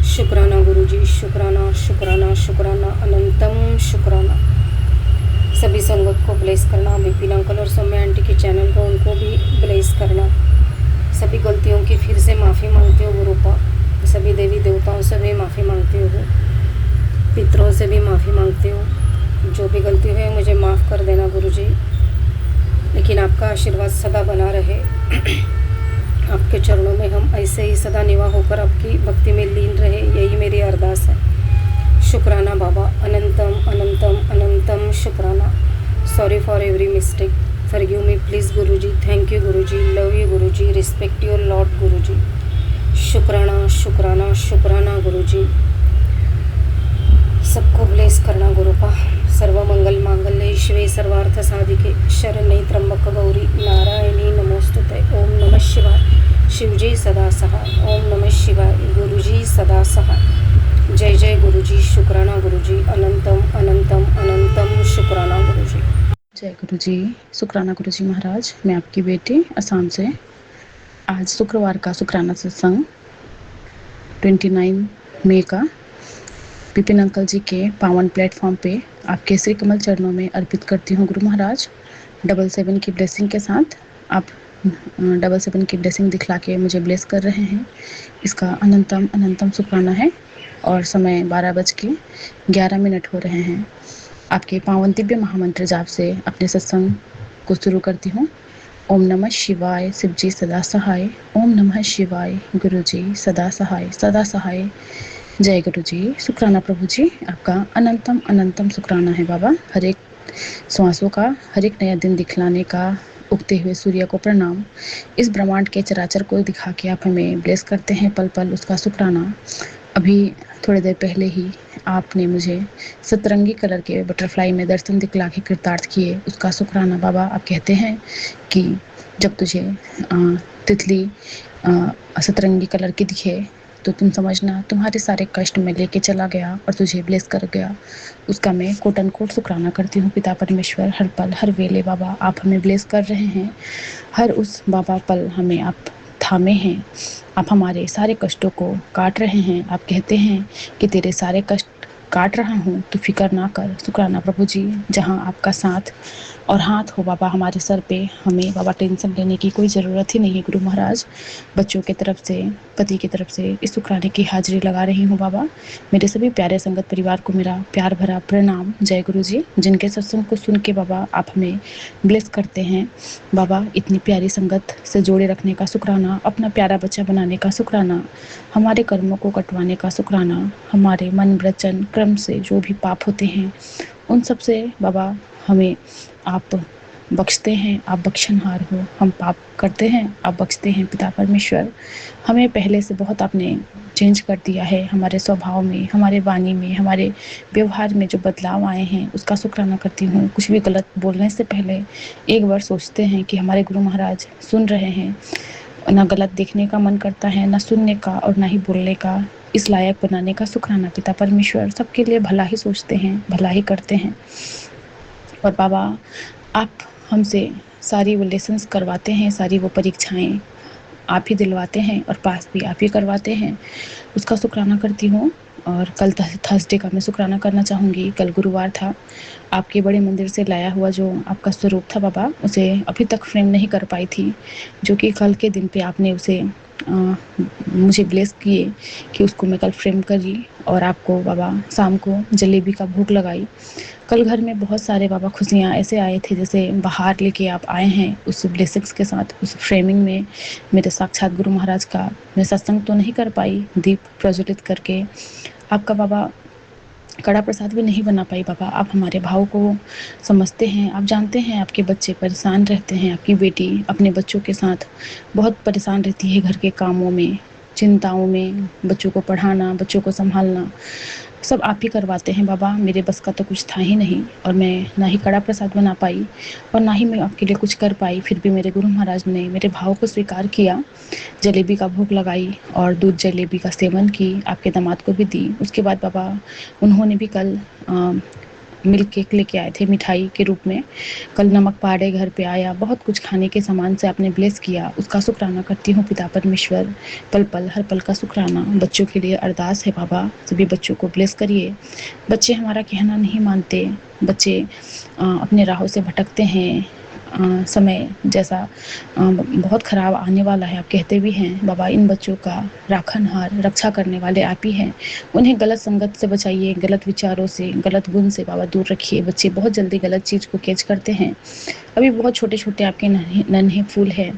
शुक्राना गुरुजी, शुक्राना शुक्राना शुक्राना, अनंतम शुक्राना। सभी संगत को ब्लेस करना, विपिन अंकल और सौम्या आंटी के चैनल को, उनको भी ब्लेस करना। सभी गलतियों की फिर से माफ़ी मांगती हूँ गुरुपा। सभी देवी देवताओं से भी माफ़ी मांगती हूँ, पितरों से भी माफ़ी मांगती हूँ। जो भी गलती है मुझे माफ़ कर देना गुरुजी, लेकिन आपका आशीर्वाद सदा बना रहे। आपके चरणों में हम ऐसे ही सदा निवाह होकर आपकी भक्ति में लीन रहे, यही मेरी अरदास है। शुक्राना बाबा, अनंतम अनंतम अनंतम शुक्राना। Sorry for every mistake, forgive me please Guruji. Thank you Guruji, love you Guruji, respect your lord Guruji. शुक्राना शुक्राना शुक्राना गुरुजी। सबको ब्लेस करना गुरुपा। सर्वमंगल मांगल्ये शिवे सर्वार्थ साधिके, शरण्ये त्र्यंबक गौरी नारायणी नमोस्तुते। ओम नमः शिवाय। शिवजी सदा सहाय। ओम नमः शिवाय। गुरुजी सदा सहाय। जय जय गुरुजी, शुक्राना गुरुजी, अनंतम अनंतम अनंतम शुक्राना गुरुजी। जय गुरुजी, शुक्राना गुरुजी महाराज। मैं आपकी बेटी असम से। आज शुक्रवार का शुक्राना सत्संग 29 मई का विपिन अंकल जी के पावन प्लेटफॉर्म पे आपके श्री कमल चरणों में अर्पित करती हूँ गुरु महाराज। 77 की ब्लेसिंग के साथ आप 77 की ब्लेसिंग दिखला के मुझे ब्लेस कर रहे हैं, इसका अनंतम अनंतम शुक्राना है। और समय 12:11 हो रहे हैं। आपके पावन दिव्य महामंत्र जाप से अपने सत्संग को शुरू करती हूँ। ओम नमः शिवाय, शिव जी सदा सहाय। ओम नमः शिवाय, गुरु जी सदा सहाय, सदा सहाय। जय गुरु जी। शुक्राना प्रभु जी, आपका अनंतम अनंतम शुक्राना है बाबा। हर एक श्वासों का, हर एक नया दिन दिखलाने का, उगते हुए सूर्य को प्रणाम। इस ब्रह्मांड के चराचर को दिखा के आप हमें ब्लेस करते हैं पल पल, उसका शुक्राना। अभी थोड़ी देर पहले ही आपने मुझे सतरंगी कलर के बटरफ्लाई में दर्शन दिखला के कृतार्थ किए, उसका शुक्राना बाबा। आप कहते हैं कि जब तुझे तितली सतरंगी कलर की दिखे तो तुम समझना तुम्हारे सारे कष्ट में लेके चला गया और तुझे ब्लेस कर गया। उसका मैं कोट एंड कोट शुक्राना करती हूँ पिता परमेश्वर। हर पल हर वेले बाबा आप हमें ब्लेस कर रहे हैं। हर उस बाबा पल हमें आप थामे हैं। आप हमारे सारे कष्टों को काट रहे हैं। आप कहते हैं कि तेरे सारे कष्ट काट रहा हूँ, तो फिक्र ना कर। शुक्राना प्रभु जी, जहाँ आपका साथ और हाथ हो बाबा हमारे सर पे, हमें बाबा टेंशन लेने की कोई ज़रूरत ही नहीं है गुरु महाराज। बच्चों की तरफ से, पति की तरफ से इस शुक्राने की हाजिरी लगा रही हूँ बाबा। मेरे सभी प्यारे संगत परिवार को मेरा प्यार भरा प्रणाम। जय गुरु जी। जिनके सत्संग को सुन के बाबा आप हमें ब्लेस करते हैं बाबा, इतनी प्यारी संगत से जोड़े रखने का शुक्राना, अपना प्यारा बच्चा बनाने का शुक्राना, हमारे कर्मों को कटवाने का शुक्राना, हमारे मन वचन क्रम से जो भी पाप होते हैं उन सब से बाबा हमें आप बख्शते हैं। आप बख्शनहार हो। हम पाप करते हैं, आप बख्शते हैं पिता परमेश्वर। हमें पहले से बहुत आपने चेंज कर दिया है। हमारे स्वभाव में, हमारे वाणी में, हमारे व्यवहार में जो बदलाव आए हैं उसका शुक्राना करती हूँ। कुछ भी गलत बोलने से पहले एक बार सोचते हैं कि हमारे गुरु महाराज सुन रहे हैं। ना गलत देखने का मन करता है, ना सुनने का और ना ही बोलने का। इस लायक बनाने का शुक्राना पिता परमेश्वर। सबके लिए भला ही सोचते हैं, भला ही करते हैं। और बाबा आप हमसे सारी वो लेसन्स करवाते हैं, सारी वो परीक्षाएं आप ही दिलवाते हैं और पास भी आप ही करवाते हैं, उसका शुक्राना करती हूँ। और कल थर्सडे का मैं शुक्राना करना चाहूँगी। कल गुरुवार था। आपके बड़े मंदिर से लाया हुआ जो आपका स्वरूप था बाबा, उसे अभी तक फ्रेम नहीं कर पाई थी, जो कि कल के दिन पे आपने उसे मुझे ब्लेस किए कि उसको मैं कल फ्रेम करी और आपको बाबा शाम को जलेबी का भोग लगाई। कल घर में बहुत सारे बाबा खुशियाँ ऐसे आए थे जैसे बाहर लेके आप आए हैं उस ब्लेसिंग्स के साथ। उस फ्रेमिंग में मेरे साक्षात गुरु महाराज का मैं सत्संग तो नहीं कर पाई दीप प्रज्वलित करके, आपका बाबा कड़ा प्रसाद भी नहीं बना पाई बाबा। आप हमारे भाव को समझते हैं। आप जानते हैं आपके बच्चे परेशान रहते हैं। आपकी बेटी अपने बच्चों के साथ बहुत परेशान रहती है, घर के कामों में, चिंताओं में, बच्चों को पढ़ाना, बच्चों को संभालना सब आप ही करवाते हैं बाबा। मेरे बस का तो कुछ था ही नहीं और मैं ना ही कड़ा प्रसाद बना पाई और ना ही मैं आपके लिए कुछ कर पाई। फिर भी मेरे गुरु महाराज ने मेरे भाव को स्वीकार किया, जलेबी का भोग लगाई और दूध जलेबी का सेवन की, आपके दामाद को भी दी। उसके बाद बाबा उन्होंने भी कल मिल्क केक लेके आए थे मिठाई के रूप में। कल नमक पहाड़े घर पे आया, बहुत कुछ खाने के सामान से आपने ब्लेस किया, उसका शुक्राना करती हूँ पिता परमेश्वर। पल पल हर पल का शुक्राना। बच्चों के लिए अरदास है बाबा, सभी बच्चों को ब्लेस करिए। बच्चे हमारा कहना नहीं मानते, बच्चे अपने राहों से भटकते हैं। समय जैसा बहुत ख़राब आने वाला है, आप कहते भी हैं बाबा। इन बच्चों का राखनहार, रक्षा करने वाले आप ही हैं। उन्हें गलत संगत से बचाइए, गलत विचारों से, गलत गुण से बाबा दूर रखिए। बच्चे बहुत जल्दी गलत चीज़ को कैच करते हैं। अभी बहुत छोटे छोटे आपके नन्हे फूल हैं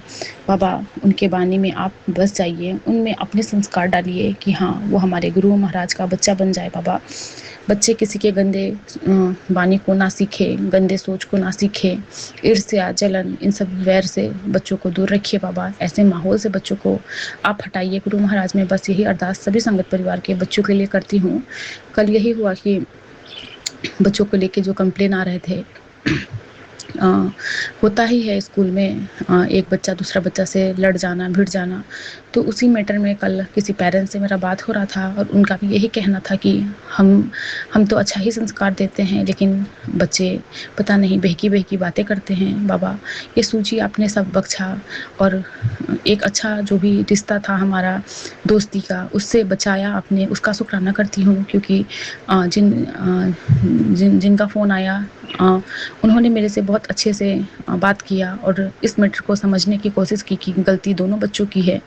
बाबा, उनके बानी में आप बस जाइए, उनमें अपने संस्कार डालिए कि हाँ वो हमारे गुरु महाराज का बच्चा बन जाए बाबा। बच्चे किसी के गंदे बानी को ना सीखे, गंदे सोच को ना सीखे, ईर्ष्या, जलन, इन सब वैर से बच्चों को दूर रखिए बाबा। ऐसे माहौल से बच्चों को आप हटाइए गुरु महाराज। में बस यही अरदास सभी संगत परिवार के बच्चों के लिए करती हूँ। कल यही हुआ कि बच्चों को लेके जो कंप्लेन आ रहे थे होता ही है स्कूल में, एक बच्चा दूसरा बच्चा से लड़ जाना, भिड़ जाना। तो उसी मैटर में कल किसी पेरेंट्स से मेरा बात हो रहा था और उनका भी यही कहना था कि हम तो अच्छा ही संस्कार देते हैं, लेकिन बच्चे पता नहीं बहकी बहकी बातें करते हैं। बाबा, ये सूझी आपने सब बख्शा और एक अच्छा जो भी रिश्ता था हमारा दोस्ती का, उससे बचाया आपने, उसका शुक्राना करती हूँ। क्योंकि जिनका फ़ोन आया उन्होंने मेरे से बहुत अच्छे से बात किया और इस मैटर को समझने की कोशिश की कि गलती दोनों बच्चों की है,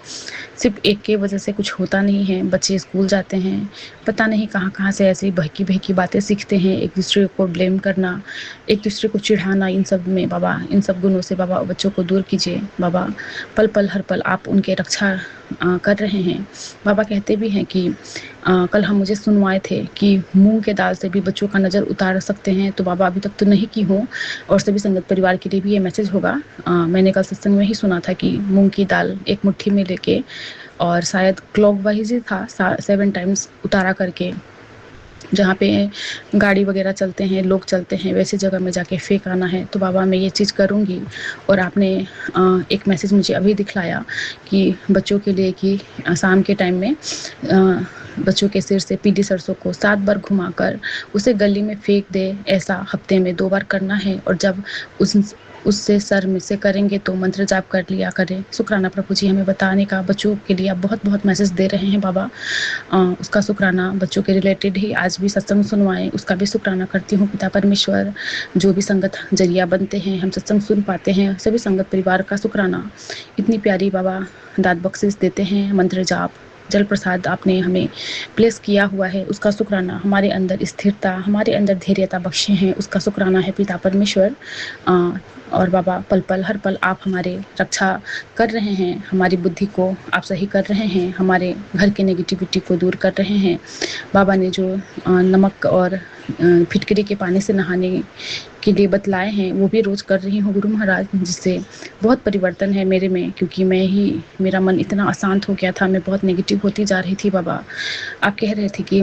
सिर्फ एक के वजह से कुछ होता नहीं है। बच्चे स्कूल जाते हैं, पता नहीं कहाँ कहाँ से ऐसी बहकी बहकी बातें सीखते हैं, एक दूसरे को ब्लेम करना, एक दूसरे को चिढ़ाना। इन सब में बाबा, इन सब गुणों से बाबा बच्चों को दूर कीजिए। बाबा, पल पल हर पल आप उनके रक्षा कर रहे हैं। बाबा कहते भी हैं कि कल हम मुझे सुनवाए थे कि मूंग के दाल से भी बच्चों का नज़र उतार सकते हैं। तो बाबा अभी तक तो नहीं की हूँ और सभी संगत परिवार के लिए भी ये मैसेज होगा। मैंने कल सत्संग में ही सुना था कि मूंग की दाल एक मुट्ठी में लेके और शायद क्लॉकवाइज ही था, 7 टाइम्स उतारा करके, जहाँ पे गाड़ी वगैरह चलते हैं, लोग चलते हैं, वैसी जगह में जाके फेंक आना है। तो बाबा मैं ये चीज़ करूँगी। और आपने एक मैसेज मुझे अभी दिखलाया कि बच्चों के लिए कि शाम के टाइम में बच्चों के सिर से पीली सरसों को 7 बार घुमाकर उसे गली में फेंक दे, ऐसा हफ्ते में 2 बार करना है। और जब उससे सर में से करेंगे तो मंत्र जाप कर लिया करें। शुक्राना प्रभु जी हमें बताने का। बच्चों के लिए आप बहुत बहुत मैसेज दे रहे हैं बाबा, उसका शुक्राना। बच्चों के रिलेटेड ही आज भी सत्संग सुनवाएं, उसका भी शुक्राना करती हूँ। पिता परमेश्वर, जो भी संगत जरिया बनते हैं, हम सत्संग सुन पाते हैं, सभी संगत परिवार का शुक्राना। इतनी प्यारी बाबा दात बख्शिश देते हैं, मंत्र जाप जल प्रसाद आपने हमें प्लेस किया हुआ है, उसका शुक्राना। हमारे अंदर स्थिरता, हमारे अंदर धैर्यता बख्शे हैं, उसका शुक्राना है पिता परमेश्वर। और बाबा पल पल हर पल आप हमारे रक्षा कर रहे हैं, हमारी बुद्धि को आप सही कर रहे हैं, हमारे घर के नेगेटिविटी को दूर कर रहे हैं। बाबा ने जो नमक और फिटकरी के पानी से नहाने के लिए बतलाए हैं वो भी रोज़ कर रही हूँ गुरु महाराज, जिससे बहुत परिवर्तन है मेरे में। क्योंकि मेरा मन इतना अशांत हो गया था, मैं बहुत नेगेटिव होती जा रही थी। बाबा आप कह रहे थे कि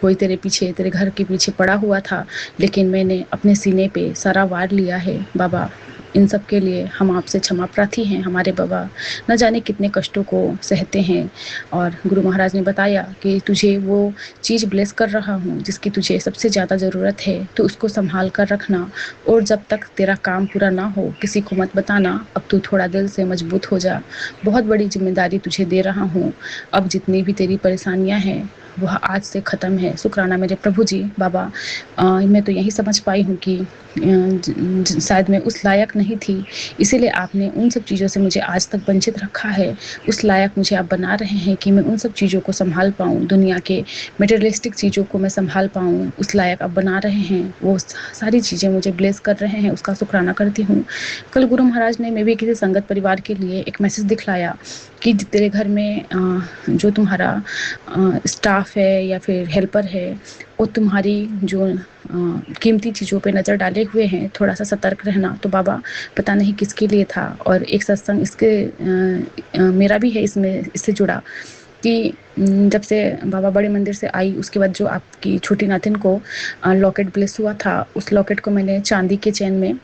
कोई तेरे घर के पीछे पड़ा हुआ था, लेकिन मैंने अपने सीने पे सारा वार लिया है। बाबा इन सब के लिए हम आपसे क्षमा प्रार्थी हैं। हमारे बाबा न जाने कितने कष्टों को सहते हैं और गुरु महाराज ने बताया कि तुझे वो चीज़ ब्लेस कर रहा हूँ जिसकी तुझे सबसे ज़्यादा ज़रूरत है, तो उसको संभाल कर रखना और जब तक तेरा काम पूरा ना हो किसी को मत बताना। अब तू थोड़ा दिल से मजबूत हो जा, बहुत बड़ी जिम्मेदारी तुझे दे रहा हूँ। अब जितनी भी तेरी परेशानियाँ हैं वह आज से ख़त्म है। शुक्राना मेरे प्रभु जी। बाबा मैं तो यही समझ पाई हूँ कि शायद मैं उस लायक नहीं थी, इसीलिए आपने उन सब चीज़ों से मुझे आज तक वंचित रखा है। उस लायक मुझे आप बना रहे हैं कि मैं उन सब चीज़ों को संभाल पाऊँ, दुनिया के मटेरियलिस्टिक चीज़ों को मैं संभाल पाऊँ, उस लायक आप बना रहे हैं। वो सारी चीज़ें मुझे ब्लेस कर रहे हैं, उसका शुक्राना करती हूँ। कल गुरु महाराज ने मैं भी किसी संगत परिवार के लिए एक मैसेज दिखलाया कि तेरे घर में जो तुम्हारा स्टाफ है या फिर हेल्पर है, वो तुम्हारी जो कीमती चीज़ों पे नज़र डाले हुए हैं, थोड़ा सा सतर्क रहना। तो बाबा पता नहीं किसके लिए था, और एक सत्संग इसके मेरा भी है इससे जुड़ा कि जब से बाबा बड़े मंदिर से आई उसके बाद जो आपकी छोटी नातिन को लॉकेट ब्लेस हुआ था, उस लॉकेट को मैंने चांदी के चैन में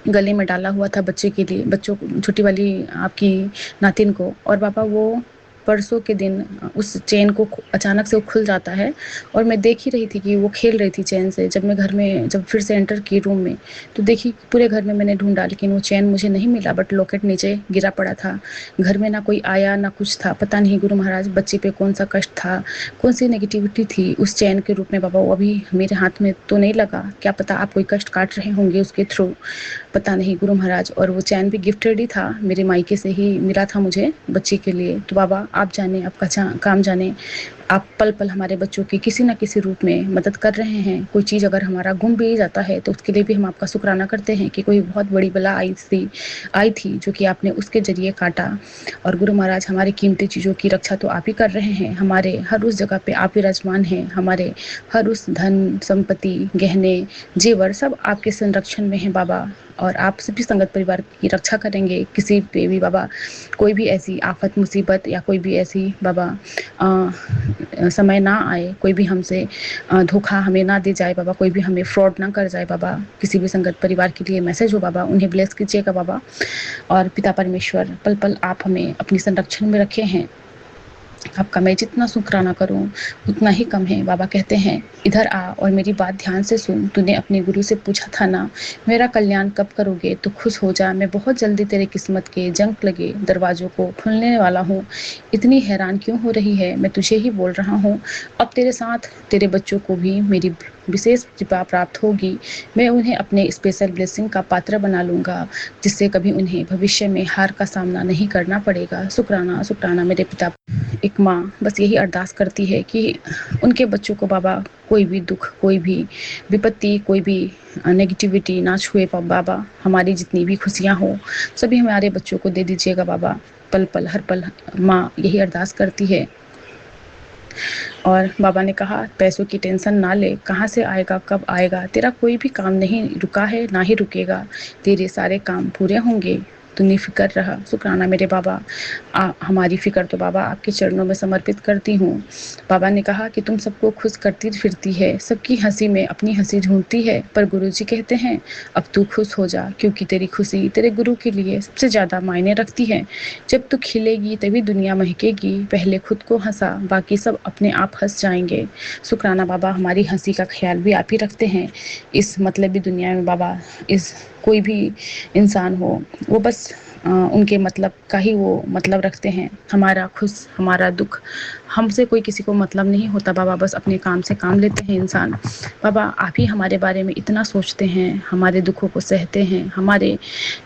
गले में डाला हुआ था बच्चे के लिए, छोटी वाली आपकी नातिन को। और बाबा वो परसों के दिन उस चेन को अचानक से वो खुल जाता है और मैं देख ही रही थी कि वो खेल रही थी चेन से। जब फिर से एंटर की रूम में तो देखी पूरे घर में मैंने ढूंढा, लेकिन वो चेन मुझे नहीं मिला, बट लॉकेट नीचे गिरा पड़ा था। घर में ना कोई आया ना कुछ था। पता नहीं गुरु महाराज बच्चे पे कौन सा कष्ट था, कौन सी नेगेटिविटी थी उस चैन के रूप में। बाबा वो अभी मेरे हाथ में तो नहीं लगा, क्या पता आप कोई कष्ट काट रहे होंगे उसके थ्रू, पता नहीं गुरु महाराज। और वो चैन भी गिफ्टेड ही था, मेरे मायके से ही मिला था मुझे बच्चे के लिए। तो बाबा आप जाने, आपका काम जाने, आप पल पल हमारे बच्चों की किसी न किसी रूप में मदद कर रहे हैं। कोई चीज़ अगर हमारा गुम भी जाता है तो उसके लिए भी हम आपका शुक्राना करते हैं कि कोई बहुत बड़ी बला आई थी जो कि आपने उसके जरिए काटा। और गुरु महाराज हमारी कीमती चीज़ों की रक्षा तो आप ही कर रहे हैं, हमारे हर उस जगह पे आप विराजमान हैं, हमारे हर उस धन संपत्ति गहने जेवर सब आपके संरक्षण में हैं बाबा। और आप सभी संगत परिवार की रक्षा करेंगे। किसी पे भी बाबा कोई भी ऐसी आफत मुसीबत या कोई भी ऐसी बाबा समय ना आए, कोई भी हमसे धोखा हमें ना दे जाए बाबा, कोई भी हमें फ्रॉड ना कर जाए बाबा। किसी भी संगत परिवार के लिए मैसेज हो बाबा, उन्हें ब्लेस कीजिएगा बाबा। और पिता परमेश्वर, पल पल आप हमें अपनी संरक्षण में रखे हैं। आपका मैं जितना शुक्राना करूं उतना ही कम है। बाबा कहते हैं, इधर आ और मेरी बात ध्यान से सुन। तूने अपने गुरु से पूछा था ना, मेरा कल्याण कब करोगे? तो खुश हो जा, मैं बहुत जल्दी तेरे किस्मत के जंग लगे दरवाजों को खोलने वाला हूँ। इतनी हैरान क्यों हो रही है? मैं तुझे ही बोल रहा हूँ। अब तेरे साथ तेरे बच्चों को भी मेरी विशेष कृपा प्राप्त होगी। मैं उन्हें अपने स्पेशल ब्लेसिंग का पात्र बना लूँगा, जिससे कभी उन्हें भविष्य में हार का सामना नहीं करना पड़ेगा। शुक्राना शुक्राना मेरे पिता। एक माँ बस यही अरदास करती है कि उनके बच्चों को बाबा कोई भी दुख, कोई भी विपत्ति, कोई भी नेगेटिविटी ना छुए बाबा। हमारी जितनी भी खुशियाँ हो सभी हमारे बच्चों को दे दीजिएगा बाबा। पल पल हर पल माँ यही अरदास करती है। और बाबा ने कहा, पैसों की टेंशन ना ले, कहाँ से आएगा, कब आएगा, तेरा कोई भी काम नहीं रुका है, ना ही रुकेगा। तेरे सारे काम पूरे होंगे, तू निफिक्र रहा। शुक्राना मेरे बाबा। हमारी फिक्र तो बाबा आपके चरणों में समर्पित करती हूँ। बाबा ने कहा कि तुम सबको खुश करती फिरती है, सबकी हंसी में अपनी हंसी ढूंढती है, पर गुरुजी कहते हैं अब तू खुश हो जा, क्योंकि तेरी खुशी तेरे गुरु के लिए सबसे ज़्यादा मायने रखती है। जब तू खिलेगी तभी दुनिया महकेगी। पहले खुद को हंसा, बाकी सब अपने आप हंस जाएंगे। शुक्राना बाबा, हमारी हंसी का ख्याल भी आप ही रखते हैं। इस मतलबी दुनिया में बाबा, इस कोई भी इंसान हो, वो बस उनके मतलब का ही वो मतलब रखते हैं। हमारा खुश, हमारा दुख, हमसे कोई किसी को मतलब नहीं होता बाबा, बस अपने काम से काम लेते हैं इंसान। बाबा आप ही हमारे बारे में इतना सोचते हैं, हमारे दुखों को सहते हैं, हमारे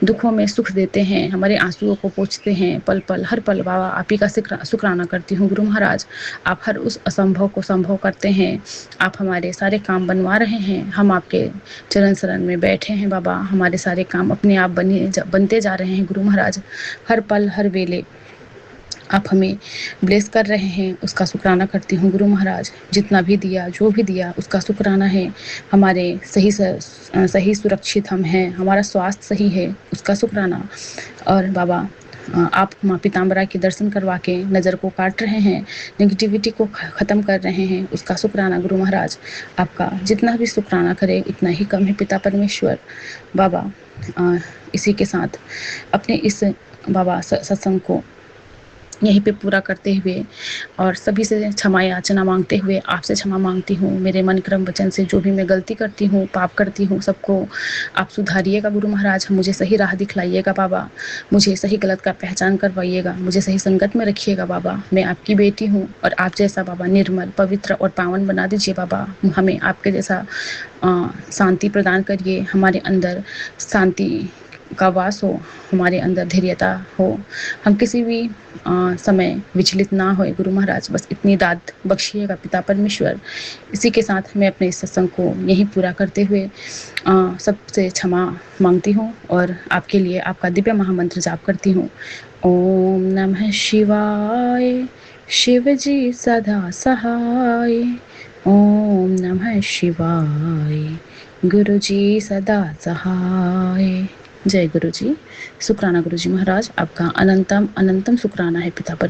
दुखों में सुख देते हैं, हमारे आंसुओं को पोंछते हैं। पल पल हर पल बाबा आप ही का शुक्राना करती हूँ गुरु महाराज। आप हर उस असंभव को संभव करते हैं। आप हमारे सारे काम बनवा रहे हैं। हम आपके चरण शरण में बैठे हैं बाबा। हमारे सारे काम अपने आप बनते जा रहे हैं गुरु महाराज। हर पल हर वेले आप हमें ब्लेस कर रहे हैं, उसका शुक्राना करती हूँ गुरु महाराज। जितना भी दिया, जो भी दिया, उसका शुक्राना है। हमारे सही सुरक्षित हम हैं, हमारा स्वास्थ्य सही है, उसका शुक्राना। और बाबा आप माँ पीताम्बरा के दर्शन करवा के नज़र को काट रहे हैं, नेगेटिविटी को ख़त्म कर रहे हैं, उसका शुक्राना गुरु महाराज। आपका जितना भी शुक्राना करे उतना ही कम है पिता परमेश्वर। बाबा इसी के साथ अपने इस बाबा सत्संग को यहीं पे पूरा करते हुए और सभी से क्षमा याचना मांगते हुए आपसे क्षमा मांगती हूँ। मेरे मन क्रम वचन से जो भी मैं गलती करती हूँ, पाप करती हूँ, सबको आप सुधारिएगा गुरु महाराज। मुझे सही राह दिखलाइएगा बाबा, मुझे सही गलत का पहचान करवाइएगा, मुझे सही संगत में रखिएगा बाबा। मैं आपकी बेटी हूँ और आप जैसा बाबा निर्मल, पवित्र और पावन बना दीजिए बाबा। हमें आपके जैसा शांति प्रदान करिए, हमारे अंदर शांति का वास हो, हमारे अंदर धैर्यता हो, हम किसी भी समय विचलित ना होए गुरु महाराज। बस इतनी दाद बख्शिएगा पिता परमेश्वर। इसी के साथ मैं अपने इस सत्संग को यहीं पूरा करते हुए सबसे क्षमा मांगती हूँ और आपके लिए आपका दिव्य महामंत्र जाप करती हूँ। ओम नमः शिवाय, शिव जी सदा सहाय। ओम नमः शिवाय, गुरु जी सदा सहाय। जय गुरु जी। शुक्राना गुरु जी महाराज, आपका अनंतम अनंतम शुक्राना है पिता पर।